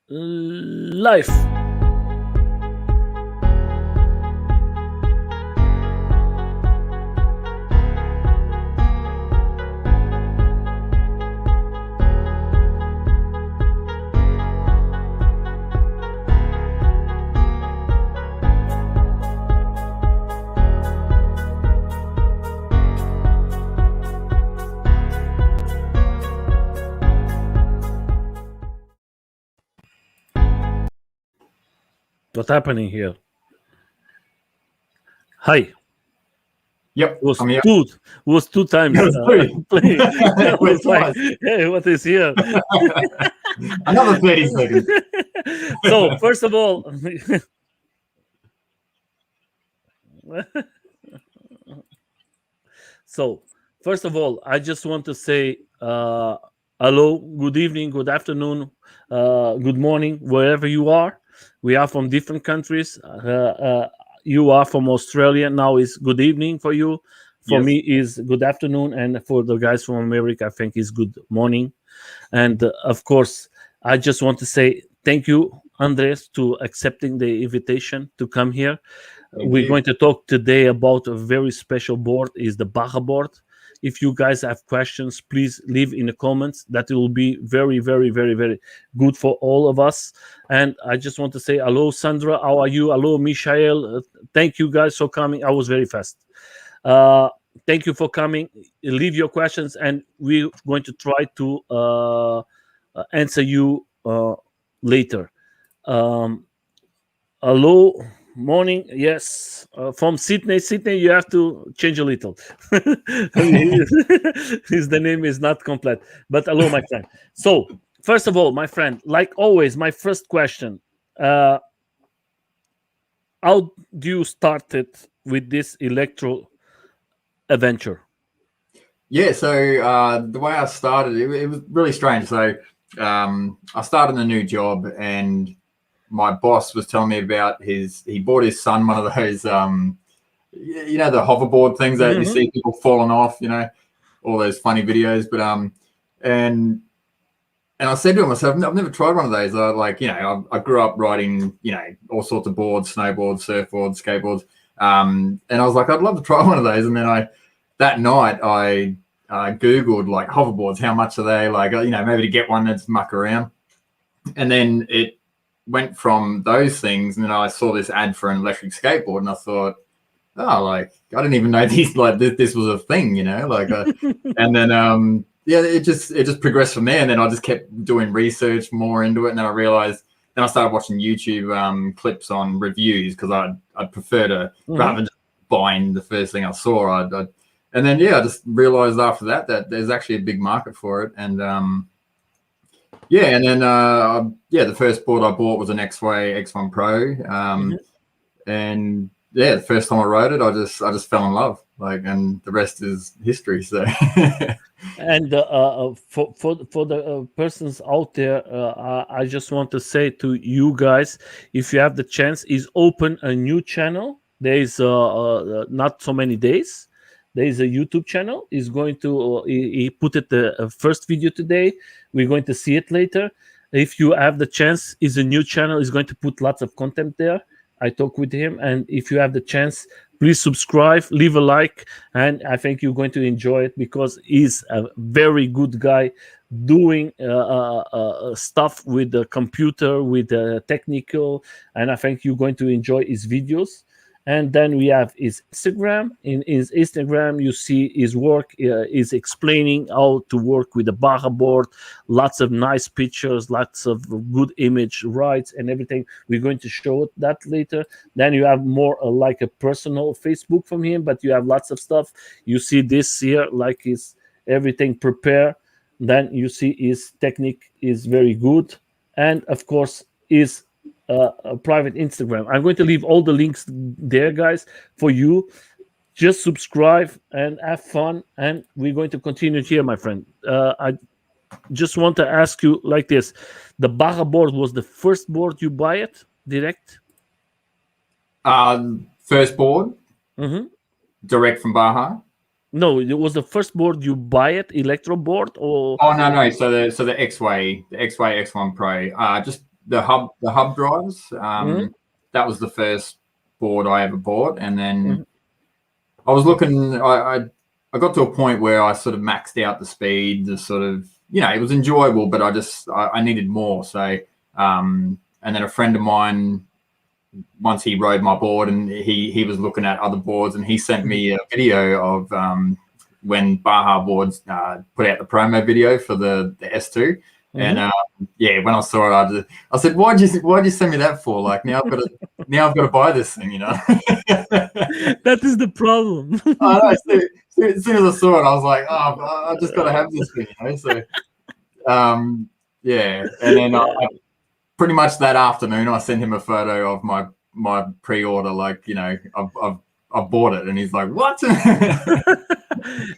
life. What's happening here? Hi. Yep, Was I'm here. was two times playing. I was like, hey, what is here? Another 30 seconds. So first of all, I just want to say hello, good evening, good afternoon, good morning, wherever you are. We are from different countries. You are from Australia. Now is good evening for you. For Yes. me is good afternoon, and for the guys from America, I think is good morning. And of course, I just want to say thank you, Andres, to accepting the invitation to come here. We're going to talk today about a very special board, is the Bajaboard. If you guys have questions, please leave in the comments. That will be very, very, very, very good for all of us. And I just want to say hello, Sandra. How are you? Hello, Michael. Thank you guys for coming. I was very fast. Thank you for coming. Leave your questions, and we're going to try to answer you later. Hello, morning. Yes, from Sydney. Sydney, you have to change a little. His the name is not complete. But hello, my friend. So first of all, my friend, like always, my first question: how do you started with this electro adventure? Yeah, so the way I started, it was really strange. So I started a new job, and my boss was telling me about he bought his son one of those, you know, the hoverboard things that you see people falling off, you know, all those funny videos. But and I said to him, I said, I've never tried one of those. I grew up riding, you know, all sorts of boards, snowboards, surfboards, skateboards. And I was like, I'd love to try one of those. And then that night I Googled like hoverboards, how much are they? Like, you know, maybe to get one that's muck around. And then it went from those things. And then I saw this ad for an electric skateboard, and I thought, oh, like, I didn't even know these, like this was a thing, you know, like, and then, yeah, it just progressed from there. And then I just kept doing research more into it. And then I realized, then I started watching YouTube clips on reviews, because I'd prefer to, rather than just buying the first thing I saw, and then, yeah, I just realized after that there's actually a big market for it. And yeah, and then yeah, the first board I bought was an X1 Pro, and yeah, the first time I rode it, I just fell in love, like, and the rest is history. So and for the persons out there, I just want to say to you guys, if you have the chance, is open a new channel. There is not so many days. There is a YouTube channel. He's going to he put it the first video today. We're going to see it later. If you have the chance, is a new channel. He's going to put lots of content there. I talk with him, and if you have the chance, please subscribe, leave a like, and I think you're going to enjoy it, because he's a very good guy doing stuff with the computer, with the technical, and I think you're going to enjoy his videos. And then we have his Instagram. In his Instagram, you see his work. Is explaining how to work with the Bajaboard. Lots of nice pictures, lots of good image rights and everything. We're going to show that later. Then you have more like a personal Facebook from him, but you have lots of stuff. You see this here, like his everything prepared. Then you see his technique is very good, and of course his a private Instagram. I'm going to leave all the links there, guys, for you. Just subscribe and have fun, and we're going to continue here, my friend. I just want to ask you like this: the Bajaboard was the first board you buy it direct? First board, direct from Baja. No, it was the first board you buy it, electro board, or no. So the X-Way X1 Pro. Just the hub drives. Mhm. That was the first board I ever bought, and then Mhm. I was looking. I got to a point where I sort of maxed out the speed. The sort of it was enjoyable, but I needed more. So and then a friend of mine, once he rode my board, and he was looking at other boards, and he sent me a video of when Bajaboards put out the promo video for the S2. And when I saw it, I said, "Why'd you send me that for? Like now I've got to buy this thing, you know." That is the problem. I know, as soon as I saw it, I was like, "Oh, I just got to have this thing," you know. So yeah, and then pretty much that afternoon, I sent him a photo of my pre-order. Like, I've bought it, and he's like, "What?"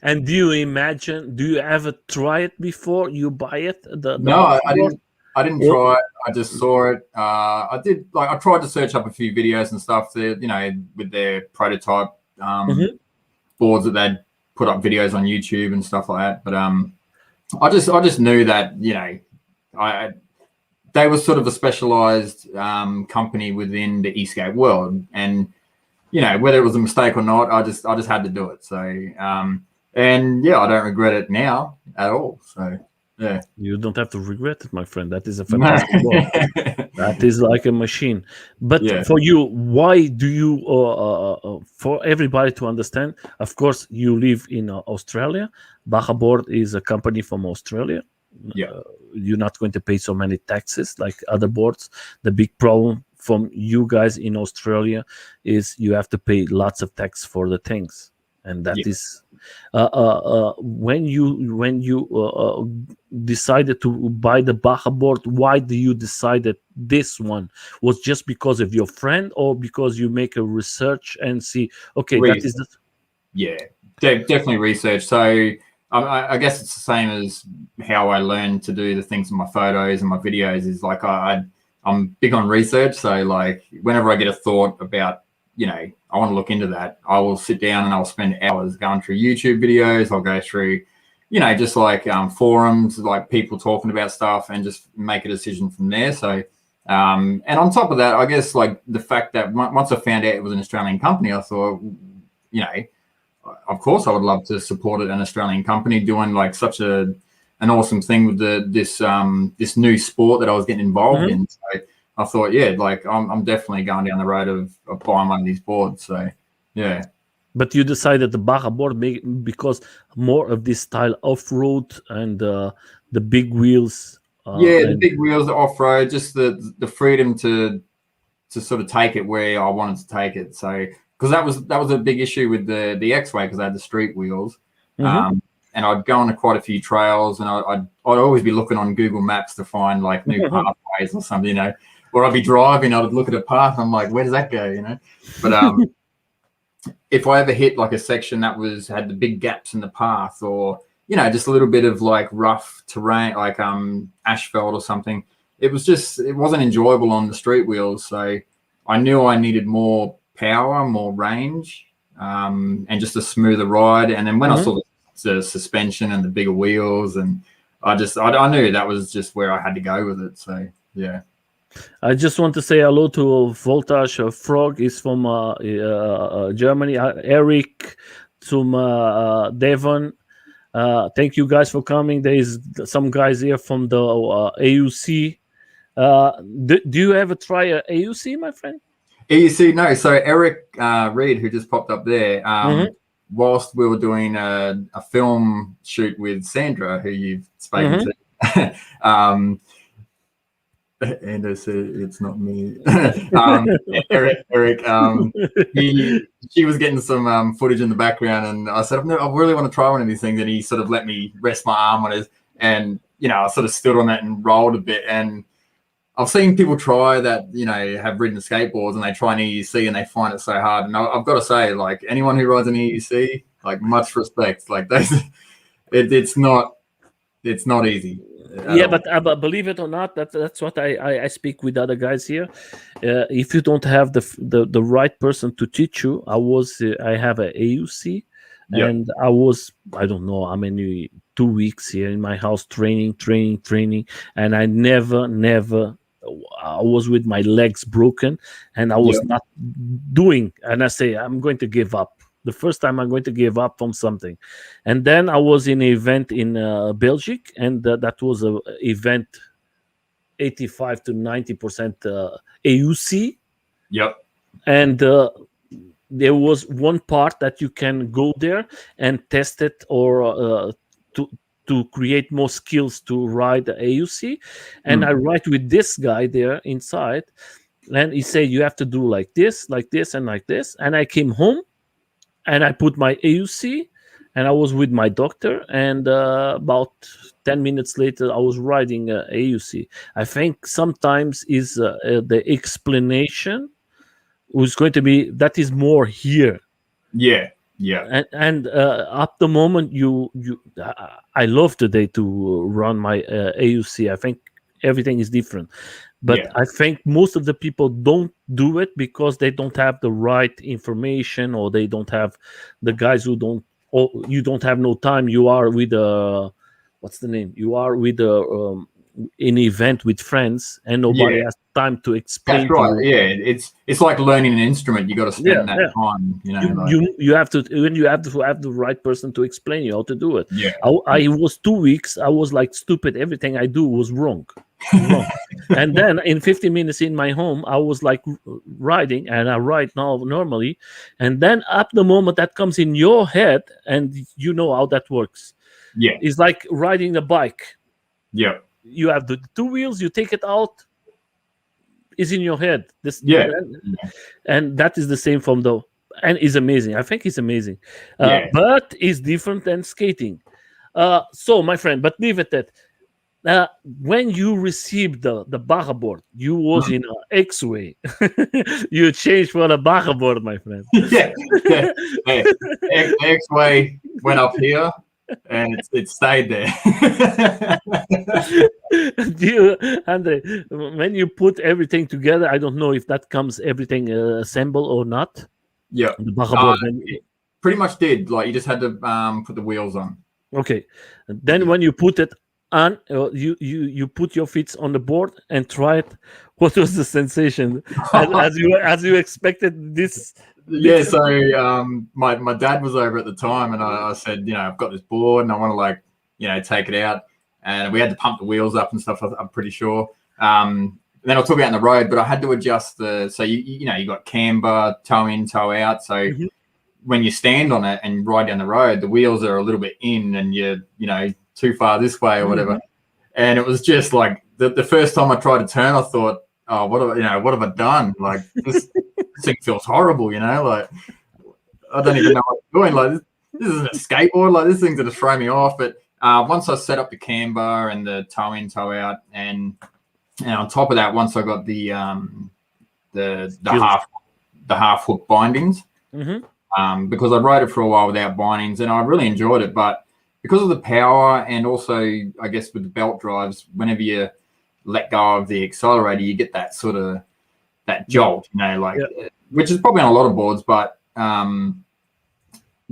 And do you ever try it before you buy it? The No, I Bajaboard? didn't. I didn't Or, try it. I just saw it. I did I tried to search up a few videos and stuff there, with their prototype Mhm. boards that they'd put up videos on YouTube and stuff like that. But I just knew that I they were sort of a specialized company within the e-skate world, and whether it was a mistake or not, I just had to do it. So and yeah, I don't regret it now at all. So yeah. You don't have to regret it, my friend. That is a No. fantastic board. That is like a machine. But Yeah. for you, why do you, for everybody to understand, of course, you live in Australia. Bajaboard is a company from Australia. Yeah. You're not going to pay so many taxes like other boards. The big problem from you guys in Australia is you have to pay lots of tax for the things. And that Yeah. is when you decided to buy the Baja board, why do you decided this one? Was just because of your friend, or because you make a research and see, okay, that is the Yeah, definitely research. So I guess it's the same as how I learned to do the things in my photos and my videos. Is like I'm big on research. So like whenever I get a thought about, I want to look into that, I will sit down and I'll spend hours going through YouTube videos. I'll go through, just like forums, like people talking about stuff, and just make a decision from there. So and on top of that, I guess like the fact that once I found out it was an Australian company, I thought, of course I would love to support an Australian company doing like such an awesome thing with this new sport that I was getting involved in. So I thought, yeah, like I'm definitely going down the road of buying one of these boards. So yeah. But you decided the Baja board because more of this style off-road and the big wheels. Yeah, the And big wheels, the off-road, just the freedom to sort of take it where I wanted to take it. So because that was a big issue with the X-Way, because I had the street wheels. And I'd go on quite a few trails, and I'd always be looking on Google Maps to find like new pathways or something, or I'd be driving, I'd look at a path, and I'm like, where does that go, But if I ever hit like a section that had the big gaps in the path, or just a little bit of like rough terrain, like asphalt or something, it wasn't enjoyable on the street wheels. So I knew I needed more power, more range, and just a smoother ride. And then when I saw the suspension and the bigger wheels, and I knew that was just where I had to go with it. So yeah. I just want to say hello to Voltage Frog. Is from Germany. Eric, from Devon. Thank you guys for coming. There is some guys here from the AUC. Do you ever try a AUC, my friend? AUC, no. So Eric Reed, who just popped up there, whilst we were doing a film shoot with Sandra, who you've spoken to, and I said, it's not me. Eric, she was getting some footage in the background, and I said, I really want to try one of these things. And he sort of let me rest my arm on his, and I sort of stood on that and rolled a bit. And I've seen people try that, have ridden skateboards, and they try an EUC and they find it so hard. And I've got to say, like, anyone who rides an EUC, like, much respect. Like, it's not easy. Yeah, but believe it or not, that's what I speak with other guys here. If you don't have the right person to teach you, I have a AUC, and I don't know how many 2 weeks here in my house training, and I never I was with my legs broken, and I was not doing. And I say, I'm going to give up. The first time I'm going to give up on something. And then I was in an event in Belgium, and that was a event 85 to 90% AUC. Yep. And there was one part that you can go there and test it, or to create more skills to ride the AUC. And I ride with this guy there inside, and he said, you have to do like this, and like this. And I came home and I put my AUC, and I was with my doctor, and about 10 minutes later I was riding AUC. I think sometimes is the explanation was going to be that is more here. Yeah. And up the moment I love today to run my AUC. I think everything is different, but I think most of the people don't do it because they don't have the right information, or they don't have the guys who don't, or you don't have no time. You are with what's the name, you are with an event with friends, and nobody has time to explain. That's right. It's like learning an instrument. You got to spend that time. You have to, when you have to have the right person to explain you how to do it. I was 2 weeks. I was like stupid. Everything I do was wrong. And then in 50 minutes in my home, I was like riding, and I ride now normally. And then up the moment that comes in your head, and you know how that works. It's like riding a bike. You have the two wheels, you take it out, is in your head. And that is the same from and it's amazing. I think it's amazing. But it's different than skating. So my friend, but leave it at when you received the Bajaboard, you was in an X-way. You changed for a Bajaboard, my friend. X-way went up here, and it stayed there. Andre, when you put everything together, I don't know if that comes everything assembled or not. The Bajaboard, pretty much did. Like, you just had to put the wheels on. Okay. Then when you put it on, you put your feet on the board and try it. What was the sensation? as you expected this? So my dad was over at the time, and I said, I've got this board and I want to take it out, and we had to pump the wheels up and stuff. I'm pretty sure. Then I took it out on the road, but I had to adjust so you got camber, toe in, toe out. So when you stand on it and ride down the road, the wheels are a little bit in, and you're too far this way or whatever. And it was just like the first time I tried to turn, I thought, oh, what have I done? Like, this thing feels horrible, like I don't even know what I'm doing. Like, this isn't a skateboard. Like, this thing's gonna throw me off. But once I set up the camber and the toe in, toe out, and on top of that, once I got the half hook bindings, because I rode it for a while without bindings, and I really enjoyed it. But because of the power, and also I guess with the belt drives, whenever you let go of the accelerator, you get that sort of that jolt, which is probably on a lot of boards. But when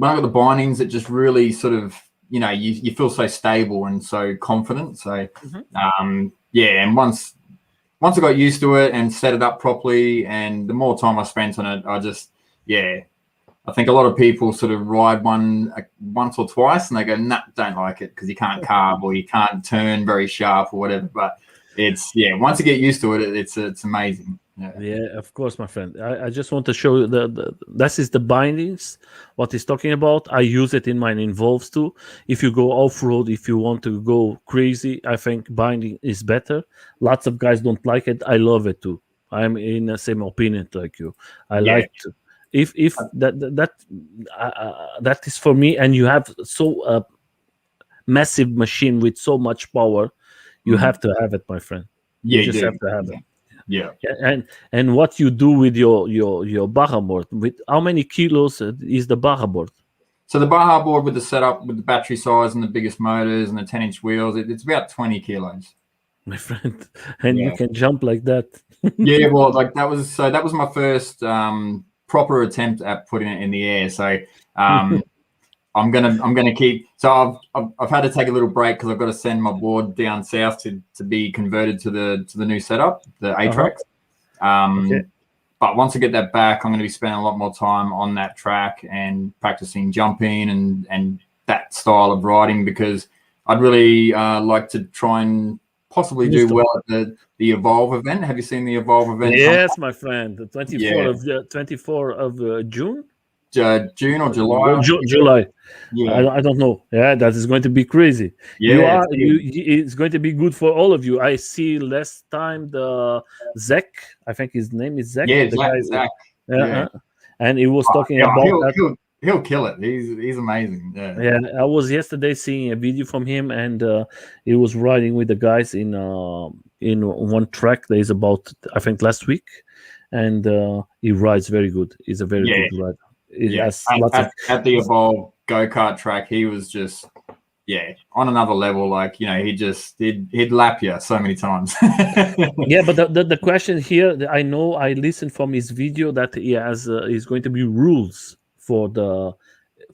I got the bindings, it just really sort of, you feel so stable and so confident. So and once I got used to it and set it up properly, and the more time I spent on it, I just I think a lot of people sort of ride one once or twice and they go, nah, don't like it because you can't carve or you can't turn very sharp or whatever. But it's once you get used to it, it's amazing. Of course, my friend. I just want to show you that is the bindings, what he's talking about. I use it in my Involves too. If you go off-road, if you want to go crazy, I think binding is better. Lots of guys don't like it. I love it too. I'm in the same opinion like you. I like to. If that is for me, and you have so massive machine with so much power, you have to have it, my friend. You just have to have it. And what you do with your Bajaboard? With how many kilos is the Bajaboard? So the Bajaboard with the setup, with the battery size and the biggest motors and the 10-inch wheels, it's about 20 kilos. My friend, and you can jump like that. Well, like that was my first proper attempt at putting it in the air. So I I'm gonna keep. So I've had to take a little break because I've got to send my board down south to be converted to the new setup, the A-Tracks. Okay. But once I get that back, I'm going to be spending a lot more time on that track and practicing jumping and that style of riding, because I'd really like to try and possibly do well at the Evolve event. Have you seen the Evolve event? Yes, my friend. The 24 of June. June or July? July. Yeah. I don't know. Yeah, that is going to be crazy. Yeah, it's going to be good for all of you. I see last time the Zach, I think his name is Zach. Yeah, the Zach. Yeah. And he was talking about that. He'll kill it. He's amazing. Yeah, I was yesterday seeing a video from him, and he was riding with the guys in one track that is about, I think, last week, and he rides very good. He's a very good rider. At the Evolve go-kart track, he was just on another level. Like, he'd lap you so many times. Yeah, but the question here, I know I listened from his video that he has is going to be rules for the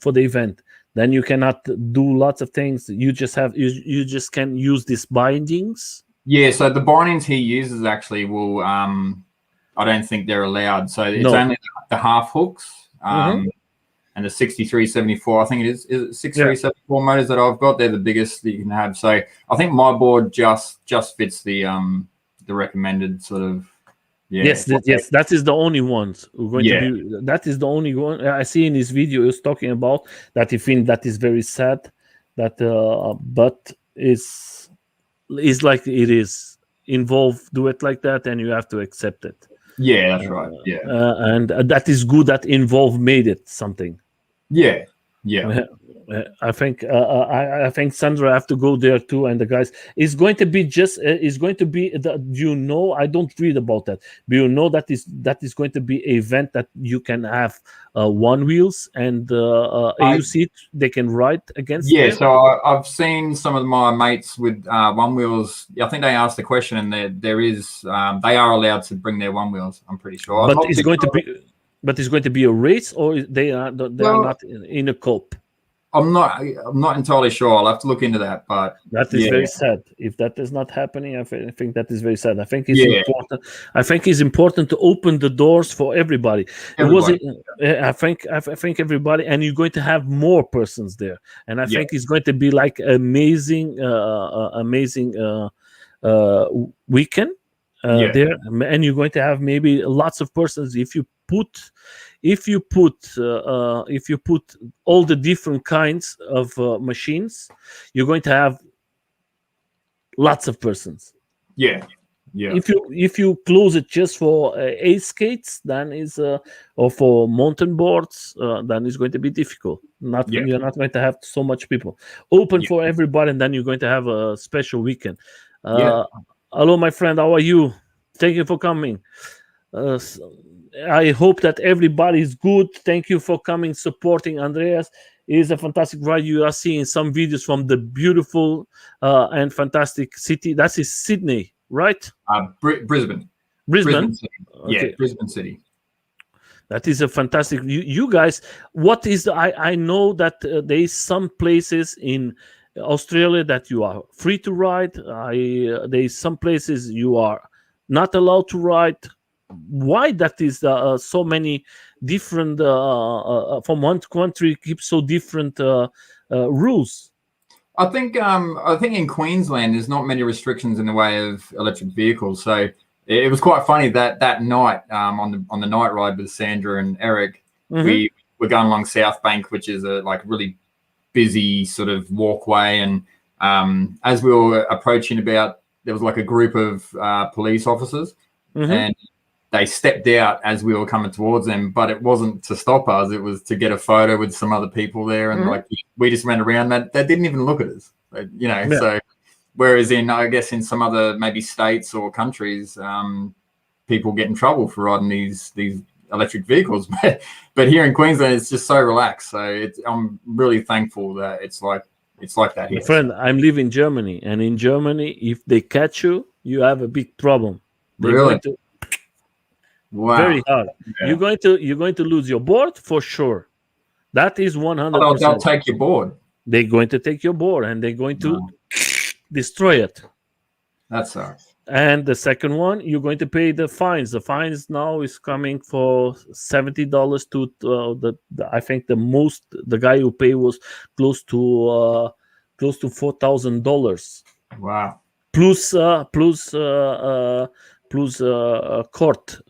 event. Then you cannot do lots of things. You just can use these bindings. Yeah, so the bindings he uses actually will I don't think they're allowed. So it's only the half hooks and the 6374. I think it is it 6374 motors that I've got. They're the biggest that you can have. So I think my board just fits the recommended sort of. Yeah. Yes, that is the only ones who going to be. That is the only one I see in his video. He was talking about that. He thinks that is very sad. That but is like it is involved. Do it like that, and you have to accept it. Yeah, that's right. Yeah, and that is good that Involve made it something. Yeah. I think I think Sandra have to go there too, and the guys is going to be I don't read about that, but that is going to be an event that you can have one wheels and AUC they can ride against. Yeah, so I've seen some of my mates with one wheels. I think they asked the question, and there is they are allowed to bring their one wheels. I'm pretty sure. But it's going to be a race, or they are not in a cope. I'm not entirely sure. I'll have to look into that, but that is very sad. If that is not happening, I think that is very sad. I think it's important. I think it's important to open the doors for everybody. I think everybody, and you're going to have more persons there, and I think it's going to be like amazing weekend there, and you're going to have maybe lots of persons if you put all the different kinds of machines, you're going to have lots of persons. Yeah. If you close it just for ace skates, then is or for mountain boards, then it's going to be difficult. You're not going to have so much people. Open for everybody, and then you're going to have a special weekend. Hello, my friend. How are you? Thank you for coming. I hope that everybody is good. Thank you for coming, supporting Andreas. It is a fantastic ride. You are seeing some videos from the beautiful and fantastic city. That is Sydney, right? Brisbane. Brisbane. City. Okay. Yeah, Brisbane City. That is a fantastic. You guys, what is I know that there is some places in Australia that you are free to ride. There is some places you are not allowed to ride. Why that is so many different from one country keeps so different rules? I think in Queensland there's not many restrictions in the way of electric vehicles. So it was quite funny that night on the night ride with Sandra and Eric, we were going along South Bank, which is a really busy sort of walkway, and as we were approaching there was like a group of police officers, and they stepped out as we were coming towards them, but it wasn't to stop us. It was to get a photo with some other people there. And we just went around that. They didn't even look at us, so whereas I guess in some other maybe states or countries, people get in trouble for riding these electric vehicles. But here in Queensland, it's just so relaxed. So I'm really thankful that it's like that here. My friend, I'm living in Germany, and in Germany, if they catch you, you have a big problem. Really? Wow. Very hard. Yeah. You're going to lose your board for sure. That is They'll 100%. take your board. They're going to take your board and they're going to destroy it. That sucks. And the second one, you're going to pay the fines. The fines now is coming for $70 to I think the guy who paid was close to $4,000. Wow. Plus court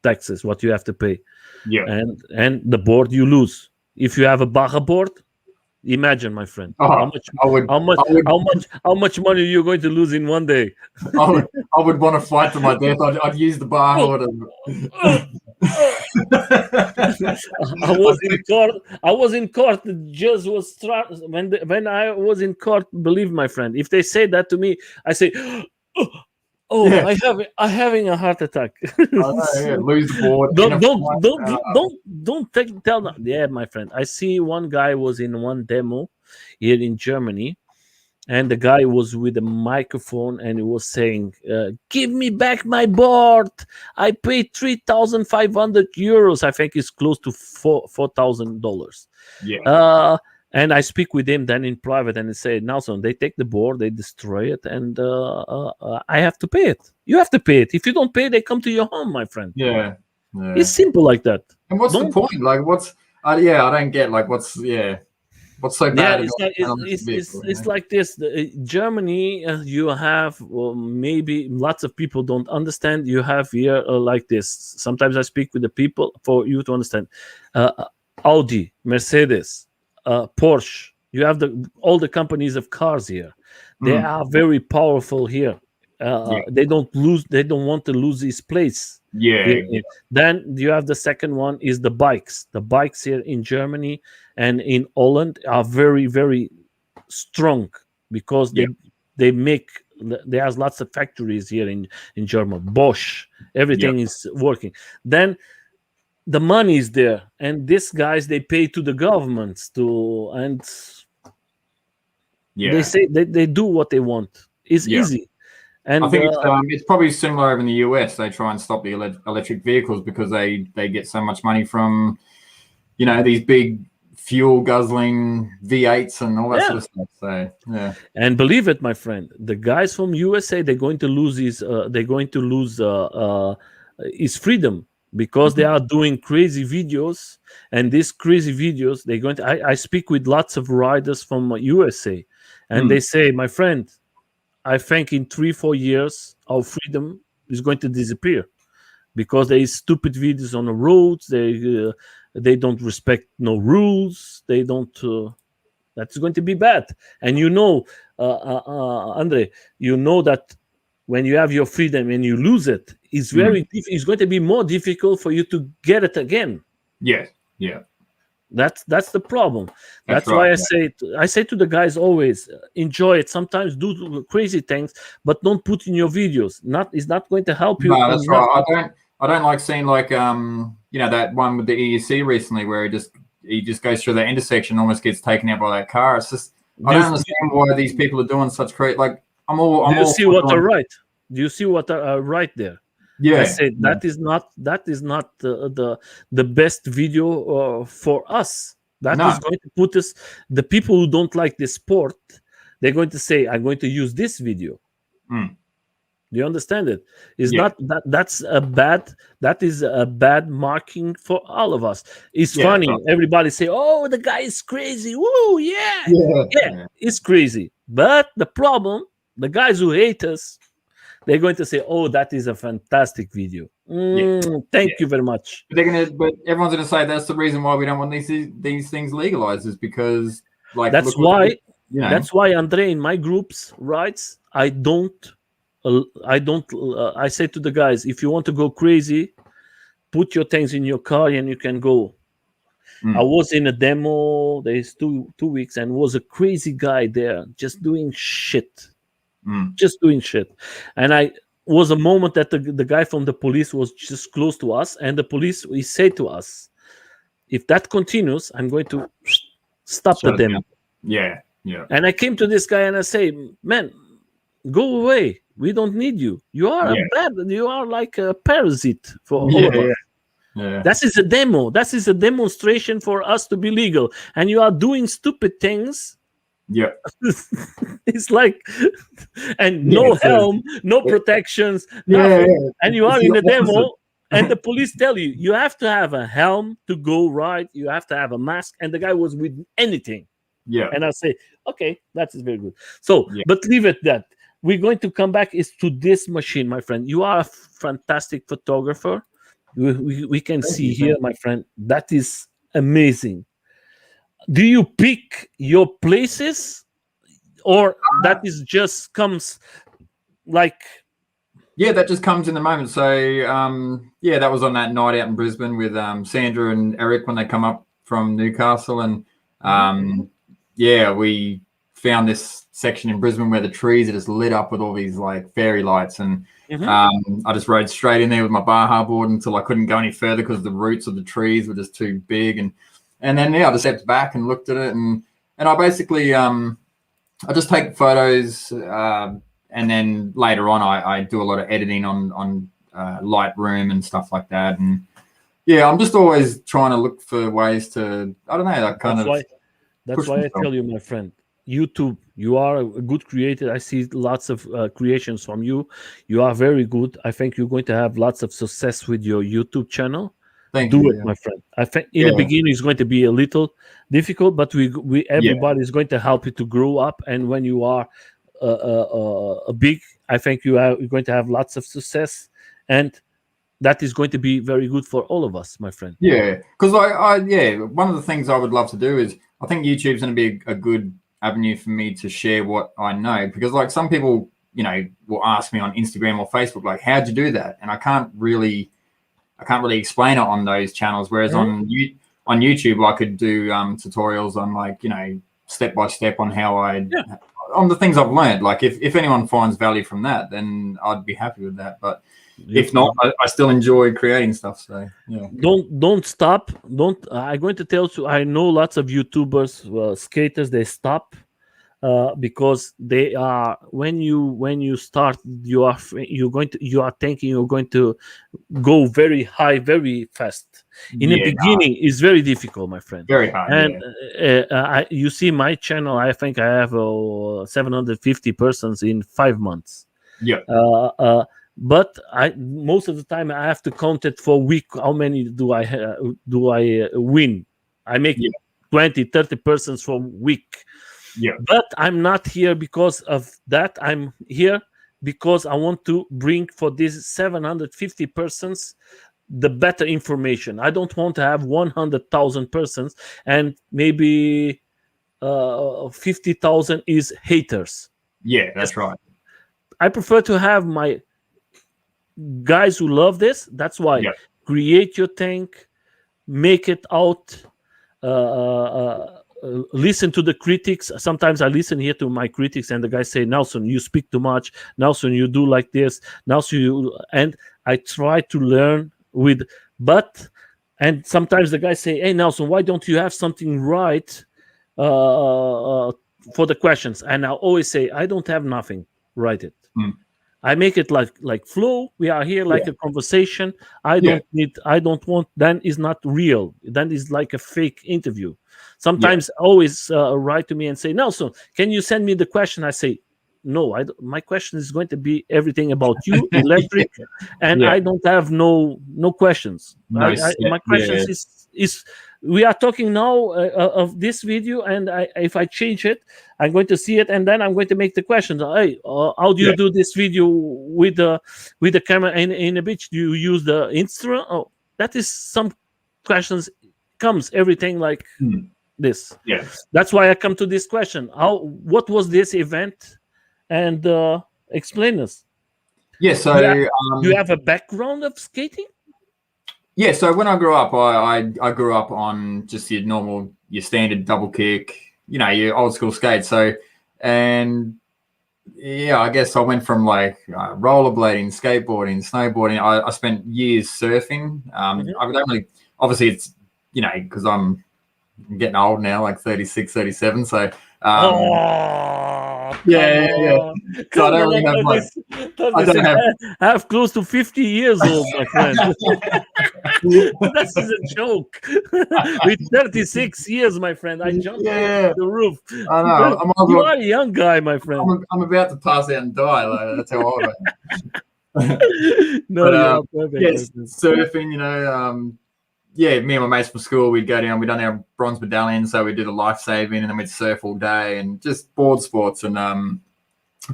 taxes, what you have to pay. Yeah. And the board you lose. If you have a Bajaboard, imagine, my friend, how much money you're going to lose in one day. I would want to fight to my death. I'd use the Bajaboard. I was in court. Just was when I was in court. Believe my friend, if they say that to me, I say, "Oh, yeah. I'm having a heart attack." Lose the board. Don't tell them. Yeah, my friend. I see one guy was in one demo here in Germany, and the guy was with a microphone and he was saying, "Give me back my board. I paid €3,500. I think it's close to $4,000." Yeah. And I speak with him then in private, and he said, "Nelson, they take the board, they destroy it, and I have to pay it. You have to pay it. If you don't pay, they come to your home, my friend." Yeah. It's simple like that. And what's the point? Like, what's? I don't get. Like, what's so bad? It's like this. Germany, you have maybe lots of people don't understand. You have here like this. Sometimes I speak with the people for you to understand. Audi, Mercedes, Porsche. You have all the companies of cars here. They are very powerful here. They don't want to lose this place. Yeah. Then you have the second one is the bikes. The bikes here in Germany and in Holland are very, very strong because they make. There's lots of factories here in Germany. Bosch, everything is working. Then the money is there, and these guys they pay to the governments they say they do what they want. It's easy. And I think it's probably similar over in the US. They try and stop the electric vehicles because they get so much money from, these big fuel guzzling V8s and all that sort of stuff. So and believe it, my friend, the guys from USA they're going to lose his freedom because they are doing crazy videos, and these crazy videos they're going to. I speak with lots of riders from USA, and they say, my friend, I think in 3-4 years, our freedom is going to disappear because there is stupid videos on the roads. They don't respect no rules. They don't. That's going to be bad. And Andre, you know that when you have your freedom and you lose it, it's it's going to be more difficult for you to get it again. Yes. Yeah. That's the problem. That's why I say to the guys always enjoy it. Sometimes do crazy things, but don't put in your videos. It's not going to help you. No, that's right. I don't like seeing like that one with the EUC recently where he just goes through that intersection, almost gets taken out by that car. It's just I don't understand why these people are doing such crazy. Like I'm all. Do you see what I write? Do you see what I write there? Yeah, I said that is not the best video for us. That is going to put us. The people who don't like this sport, they're going to say, "I'm going to use this video." Do you understand it? It's not that. That is a bad marking for all of us. It's funny. Right. Everybody say, "Oh, the guy is crazy." Woo, yeah, it's crazy. But the problem, the guys who hate us, they're going to say, "Oh, that is a fantastic video." Thank you very much. But everyone's going to say that's the reason why we don't want these things legalized is because that's why Andre in my groups writes. I say to the guys, if you want to go crazy, put your things in your car and you can go. I was in a demo. There's 2 weeks and was a crazy guy there just doing shit. Just doing shit. And I was a moment that the guy from the police was just close to us, and the police, he said to us, if that continues, I'm going to stop the demo. Yeah. And I came to this guy and I say, man, go away. We don't need you. You are you are like a parasite for all of us. Yeah. That is a demo. That is a demonstration for us to be legal. And you are doing stupid things. Yeah. It's like, and no helm, no protections, nothing. Yeah. And you are It's in the the opposite. demo, and the police tell you you have to have a helm to go right. You have to have a mask. And the guy was with anything. Yeah. And I say, okay, that is very good. So, Yeah. but leave it that. We're going to come back is to this machine, my friend. You are a fantastic photographer. We can see here, my friend. That is amazing. Do you pick your places, or that is just comes like? Yeah, that just comes in the moment. So yeah, that was on that night out in Brisbane with Sandra and Eric when they come up from Newcastle, and yeah, we found this section in Brisbane where the trees are just lit up with all these like fairy lights, and I just rode straight in there with my Bajaboard until I couldn't go any further because the roots of the trees were just too big, and then yeah, I just stepped back and looked at it, and I basically I just take photos, and then later on I do a lot of editing on Lightroom and stuff like that, and yeah, I'm just always trying to look for ways to, I don't know, that kind of. That's why I tell you, my friend, YouTube, you are a good creator. I see lots of creations from you. You are very good. I think you're going to have lots of success with your YouTube channel. Do it, my friend. I think in the beginning it's going to be a little difficult, but everybody is going to help you to grow up. And when you are a big, I think you're going to have lots of success, and that is going to be very good for all of us, my friend. Yeah, because one of the things I would love to do is, I think YouTube's going to be a good avenue for me to share what I know, because like some people, you know, will ask me on Instagram or Facebook, like, how'd you do that? And I can't really explain it on those channels. Whereas on YouTube, I could do tutorials on, like, you know, step by step on how on the things I've learned. Like if anyone finds value from that, then I'd be happy with that. But if not, I still enjoy creating stuff. So yeah, don't stop. I'm going to tell you, I know lots of YouTubers, skaters, they stop because they are, when you start, you are thinking you're going to go very high very fast. In the beginning it's very difficult, my friend, very hard. And you see my channel, I think I have 750 persons in 5 months. But most of the time I have to count it for a week. How many do I win? I make 20-30 persons for a week. But I'm not here because of that. I'm here because I want to bring for these 750 persons the better information. I don't want to have 100,000 persons and maybe 50,000 is haters. Yeah, that's right. I prefer to have my guys who love this. That's why create your tank, make it out, listen to the critics. Sometimes I listen here to my critics and the guys say, Nelson, you speak too much. Nelson, you do like this. Nelson, and I try to learn and sometimes the guys say, hey, Nelson, why don't you have something right for the questions? And I always say, I don't have nothing. Write it. I make it like flow. We are here like a conversation. I don't want, then is not real. Then is like a fake interview. Sometimes always write to me and say, Nelson, can you send me the question? I say, no, my question is going to be everything about you, electric, and I don't have no questions. My questions is we are talking now of this video, and if I change it, I'm going to see it, and then I'm going to make the question. Hey, how do you do this video with the camera in a beach? Do you use the instrument? Oh, that is some questions comes everything like this. That's why I come to this question. What was this event? And explain us. So do you have a background of skating? So when I grew up, I grew up on just your standard double kick, you know, your old school skate. So, and I guess I went from like rollerblading, skateboarding, snowboarding. I spent years surfing. I don't really, obviously it's, you know, because I'm getting old now, like 36, 37. So, so I don't really have I have close to 50 years old, my friend. This is a joke. With 36 years, my friend, I jumped Yeah, off the roof. I know. You are a young guy, my friend. I'm about to pass out and die. Like, that's how old I am. No, you are Yeah, perfect, my friend. surfing, yeah, me and my mates from school, we'd go down, we'd done our bronze medallion, so we'd do the life saving and then we'd surf all day and just board sports. And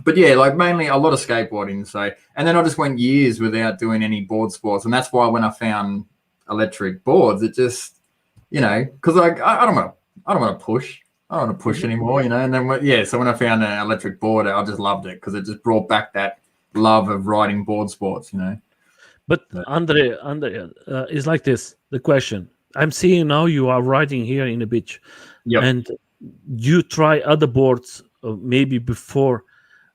but yeah, like mainly a lot of skateboarding. So, and then I just went years without doing any board sports. And that's why when I found electric boards, it just, because I don't want to push. I don't want to push anymore, And then, so when I found an electric board, I just loved it because it just brought back that love of riding board sports, But Andre, it's like this. The question I'm seeing now, you are riding here in the beach, and you try other boards maybe before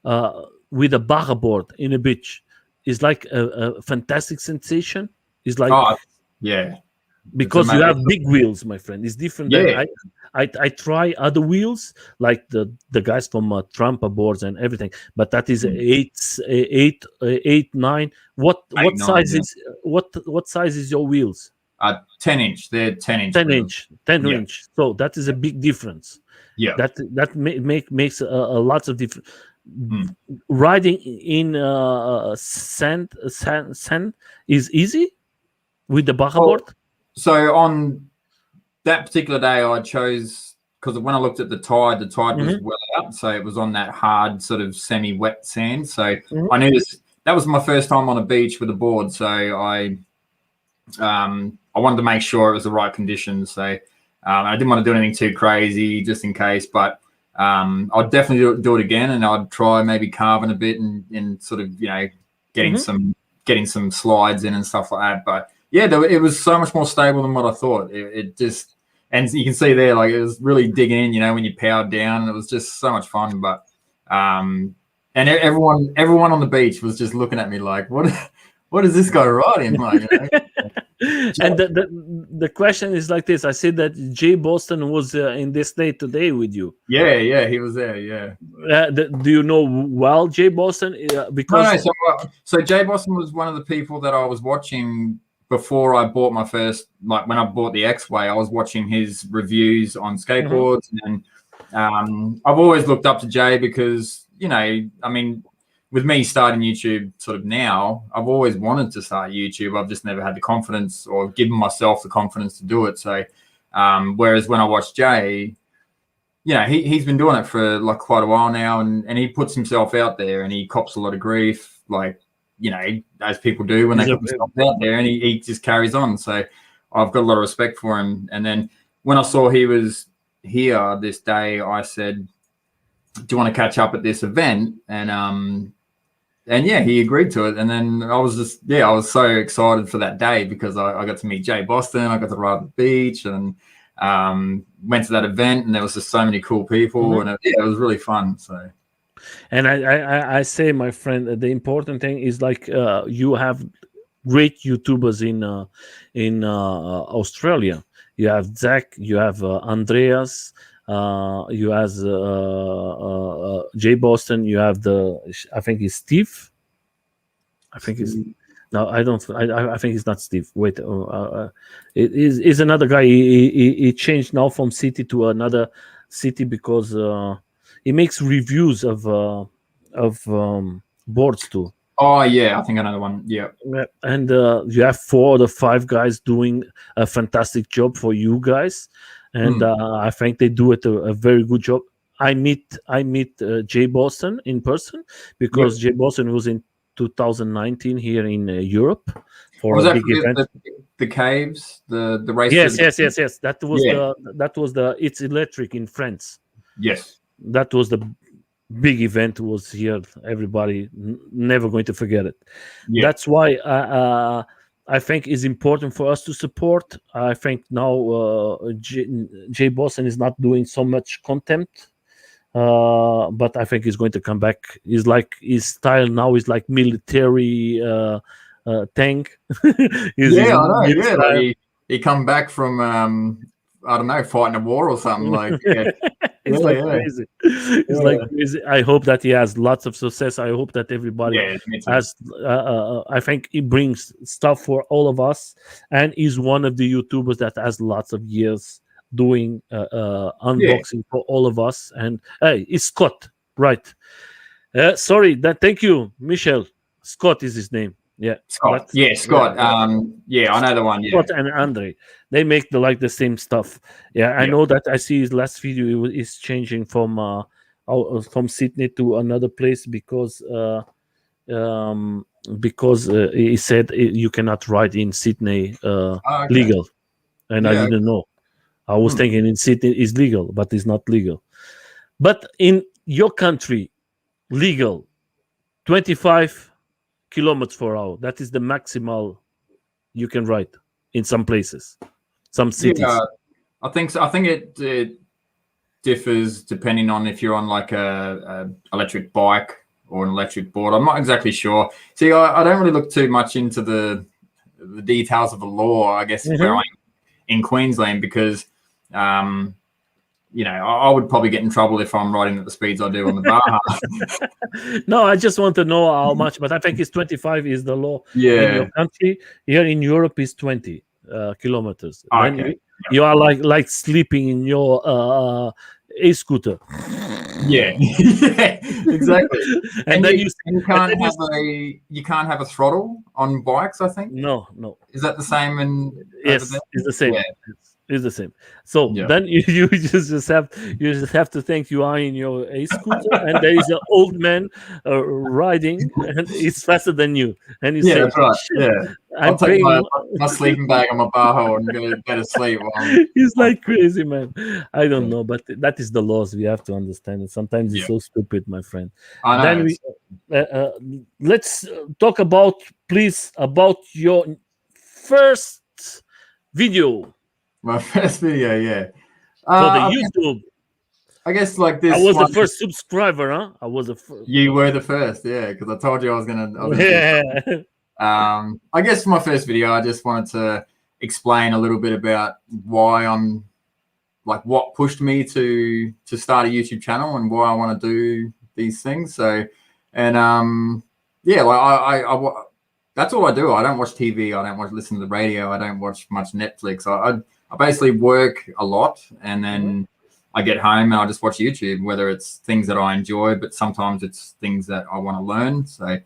with a Bajaboard in a beach. It's like a fantastic sensation. It's like because you have big wheels, my friend. It's different. Than I try other wheels like the guys from Trumpa boards and everything, but that is 8, 9. What size is what size is your wheels? 10-inch. They're 10-inch. 10-inch. So that is a big difference. Yeah, that makes a lots of difference. Riding in sand is easy with the Bajaboard. So on that particular day, I chose, because when I looked at the tide was well out, so it was on that hard sort of semi-wet sand. So I knew that was my first time on a beach with a board. So I wanted to make sure it was the right conditions. So I didn't want to do anything too crazy, just in case. But I'd definitely do it again, and I'd try maybe carving a bit and sort of getting some slides in and stuff like that. But yeah, it was so much more stable than what I thought. It just, and you can see there, like it was really digging in, when you powered down. It was just so much fun. But and everyone on the beach was just looking at me like, what is this guy riding? Like, And the question is like this. I said that Jay Boston was in this day today with you. Yeah, he was there. Yeah. Do you know well Jay Boston? Because so Jay Boston was one of the people that I was watching before I bought my first, like when I bought the X-Way. I was watching his reviews on skateboards, and I've always looked up to Jay because with me starting YouTube sort of now, I've always wanted to start YouTube. I've just never had the confidence or given myself the confidence to do it. So whereas when I watched Jay, he's been doing it for like quite a while now, and he puts himself out there and he cops a lot of grief, like, as people do when they put themselves out there, and he just carries on. So I've got a lot of respect for him. And then when I saw he was here this day, I said, do you want to catch up at this event? And yeah, he agreed to it. And then I was so excited for that day because I got to meet Jay Boston. I got to ride the beach and went to that event, and there was just so many cool people, and it was really fun. So. And I say, my friend, the important thing is like you have great YouTubers in Australia. You have Zach, you have Andreas, you have Jay Boston, you have I think it's Steve. I think it's no, I don't. I think it's not Steve. Wait, it is another guy. He changed now from city to another city because he makes reviews of boards too. Oh yeah, I think another one. Yeah, and you have 4 or 5 guys doing a fantastic job for you guys, and I think they do it a very good job. I meet Jay Boston in person because Jay Boston was in 2019 here in Europe for a big event. The caves, the race. Yes. That was the It's Electric in France. Yes, that was the big event. Was here. Everybody never going to forget it. That's why I think it's important for us to support. I think now Jay Boston is not doing so much content. But I think he's going to come back. He's like his style now is like military tank. I know. Yeah, like he come back from I don't know, fighting a war or something. Like It's like crazy. It's like crazy. I hope that he has lots of success. I hope that everybody has. I think he brings stuff for all of us, and he's one of the YouTubers that has lots of years doing unboxing for all of us. And hey, it's Scott, right? Sorry, that. Thank you, Michel. Scott is his name. Yeah, Scott. Scott. I know the one. Yeah, Scott and Andre, they make the same stuff. Yeah, I know that. I see his last video is changing from Sydney to another place because he said you cannot ride in Sydney legal, and I didn't know. I was thinking in Sydney is legal, but it's not legal. But in your country, legal 25 kilometers per hour. That is the maximal you can ride in some places, some cities. Yeah, I think so. I think it differs depending on if you're on like a electric bike or an electric board. I'm not exactly sure. See, I don't really look too much into the details of the law, I guess, where I'm in Queensland, because I would probably get in trouble if I'm riding at the speeds I do on the Baja. No, I just want to know how much, but I think it's 25 is the law in your country. Here in Europe is 20 kilometers. Then you are like sleeping in your e-scooter. Yeah, exactly. and then you can't have a throttle on bikes, I think. No. Is that the same? Yes, it's the same. Yeah. It's the same. So then you just have to think you are in your e-scooter and there is an old man riding and he's faster than you. And you say, that's right. Yeah, I'll take my sleeping bag on my Baja and go to sleep. He's like crazy, man. I don't know, but that is the laws. We have to understand it. Sometimes it's so stupid, my friend. I know. Then let's talk about your first video. My first video, for the YouTube. I guess like this. I was the first subscriber, huh? I was the first. You were the first, because I told you I was gonna. I guess for my first video, I just wanted to explain a little bit about why I'm like what pushed me to start a YouTube channel and why I want to do these things. So, and that's all I do. I don't watch TV. I don't listen to the radio. I don't watch much Netflix. I basically work a lot, and then I get home and I just watch YouTube, whether it's things that I enjoy, but sometimes it's things that I want to learn. So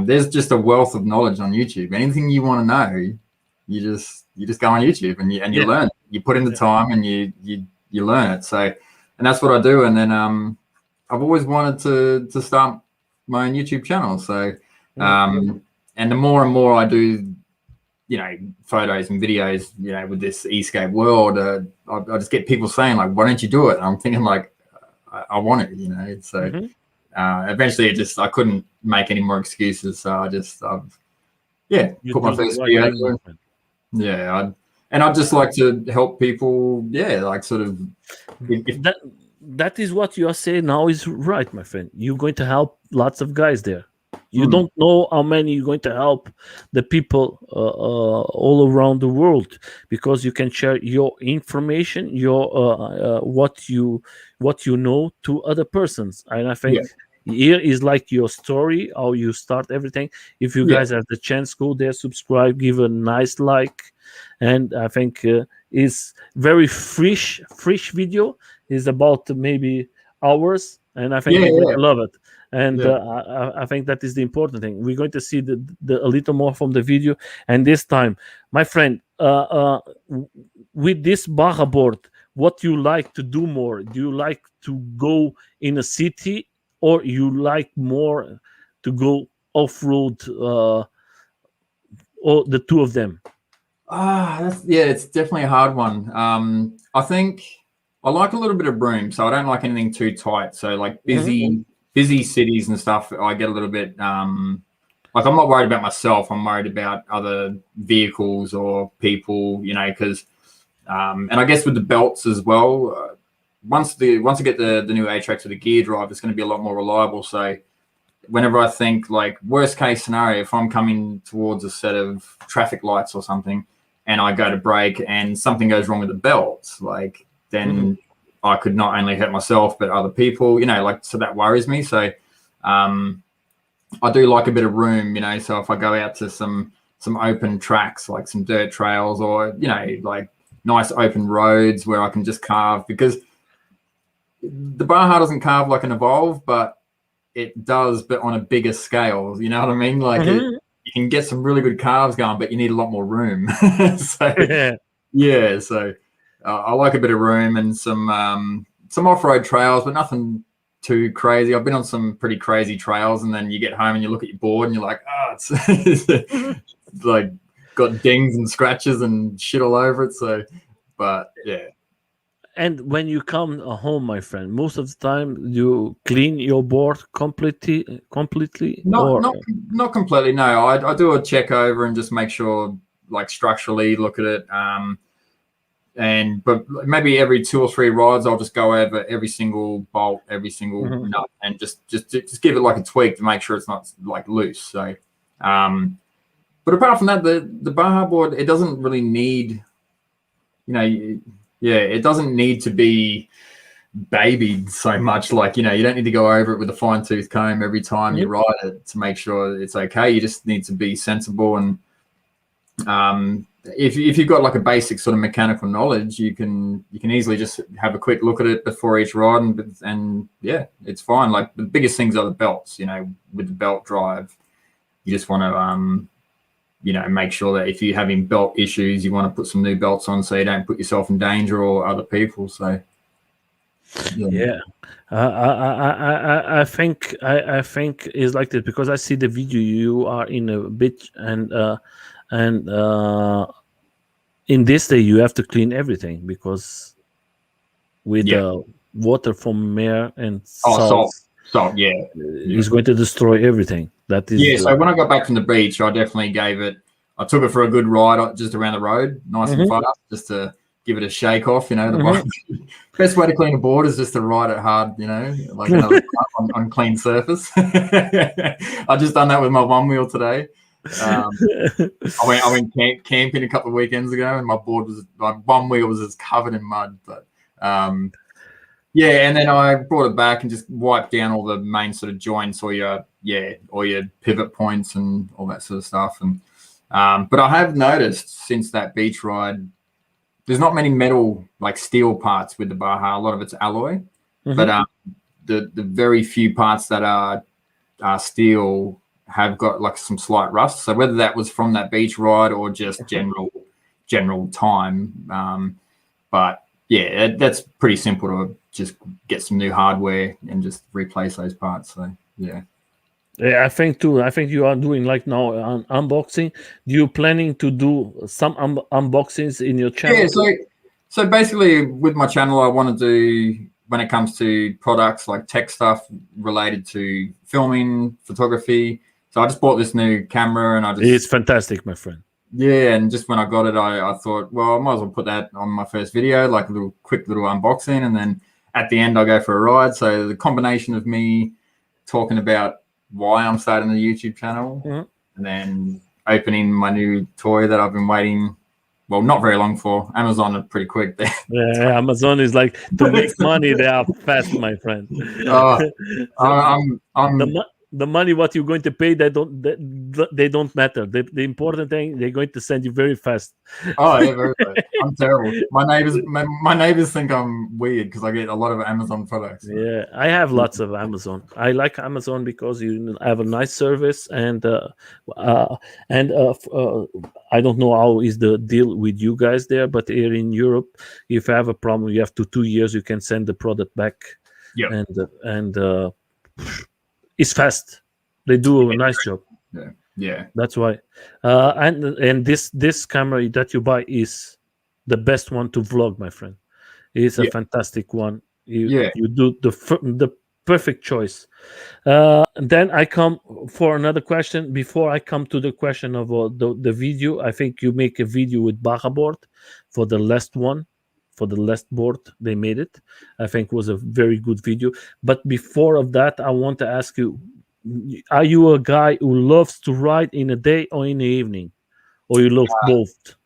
there's just a wealth of knowledge on YouTube. Anything you want to know, you just go on YouTube and you learn. You put in the time and you learn it. So, and that's what I do. And then I've always wanted to start my own YouTube channel. So and the more and more I do, photos and videos, with this Escape world, I just get people saying like, why don't you do it? And I'm thinking like, I want it, so eventually I couldn't make any more excuses. So I've put my first video. And I'd just like to help people. Like sort of. That is what you are saying now is right, my friend. You're going to help lots of guys there. You don't know how many you're going to help the people all around the world, because you can share your information, your what you know to other persons. And I think here is like your story, how you start everything. If you guys have the chance, go there, subscribe, give a nice like, and I think is very fresh video. Is about maybe hours, and I think you're going to love it. And I think that is the important thing. We're going to see a little more from the video. And this time, my friend, with this Bajaboard, what you like to do more? Do you like to go in a city, or you like more to go off-road, or the two of them? It's definitely a hard one. I think I like a little bit of room, so I don't like anything too tight. So like busy cities and stuff, I get a little bit like I'm not worried about myself. I'm worried about other vehicles or people, because and I guess with the belts as well. Once I get the new A-Trax with the gear drive, it's going to be a lot more reliable. So whenever I think like worst case scenario, if I'm coming towards a set of traffic lights or something, and I go to brake and something goes wrong with the belt, like then I could not only hurt myself but other people, like, so that worries me. So I do like a bit of room, so if I go out to some open tracks, like some dirt trails, or like nice open roads where I can just carve, because the Baja doesn't carve like an Evolve, but it does, but on a bigger scale. You know what I mean? Like you can get some really good carves going, but you need a lot more room. So yeah, so I like a bit of room and some off-road trails, but nothing too crazy. I've been on some pretty crazy trails, and then you get home and you look at your board and you're like, it's like got dings and scratches and shit all over it. So, but yeah. And when you come home, my friend, most of the time you clean your board completely. Not completely. No, I do a check over and just make sure, like, structurally look at it. But maybe every 2 or 3 rides, I'll just go over every single bolt, every single nut, and just give it like a tweak to make sure it's not like loose. So, but apart from that, the Baja board, it doesn't really need, it doesn't need to be babied so much. Like, you don't need to go over it with a fine tooth comb every time you ride it to make sure it's okay. You just need to be sensible, and if you've got like a basic sort of mechanical knowledge, you can easily just have a quick look at it before each ride, and yeah, it's fine. Like, the biggest things are the belts. With the belt drive, you just want to make sure that if you're having belt issues, you want to put some new belts on so you don't put yourself in danger or other people. So yeah. I think it's like this, because I see the video. You are in a bit, and in this day you have to clean everything, because with water from mare and salt, is going to destroy everything. That is so when I got back from the beach, I definitely I took it for a good ride just around the road, nice and fast, just to give it a shake off. The best way to clean a board is just to ride it hard, like another on clean surface. I just done that with my one wheel today. I went camping a couple of weekends ago, and my one wheel was just covered in mud. But and then I brought it back and just wiped down all the main sort of joints, or your pivot points and all that sort of stuff. And but I have noticed since that beach ride, there's not many metal, like steel parts with the Baja. A lot of it's alloy, but the very few parts that are steel have got like some slight rust. So whether that was from that beach ride or just general time, but yeah, that's pretty simple to just get some new hardware and just replace those parts. So yeah. Yeah, I think too. I think you are doing like now unboxing. You planning to do some unboxings in your channel? Yeah, so basically with my channel, I want to do, when it comes to products, like tech stuff related to filming, photography. So I just bought this new camera, and it's fantastic, my friend. Yeah, and just when I got it, I thought, well, I might as well put that on my first video, like a quick little unboxing, and then at the end I'll go for a ride. So the combination of me talking about why I'm starting the YouTube channel, and then opening my new toy that I've been waiting, well, not very long for. Amazon are pretty quick there. Yeah, Amazon is like, to make money, they are fast, my friend. The money what you're going to pay, they don't matter. The important thing, they're going to send you very fast. Oh yeah, very fast. I'm terrible. My neighbors think I'm weird because I get a lot of Amazon products. Yeah, I have lots of Amazon. I like Amazon because you have a nice service, and I don't know how is the deal with you guys there, but here in Europe, if you have a problem, you have 2 years, you can send the product back. Yeah, and it's fast. They do a nice job. Yeah. That's why. And this camera that you buy is the best one to vlog, my friend. It's a fantastic one. You do the perfect choice. Then I come for another question. Before I come to the question of the video, I think you make a video with Bajaboard for the last one. For the last board they made it, I think was a very good video. But before of that, I want to ask you, are you a guy who loves to ride in the day or in the evening, or you love both?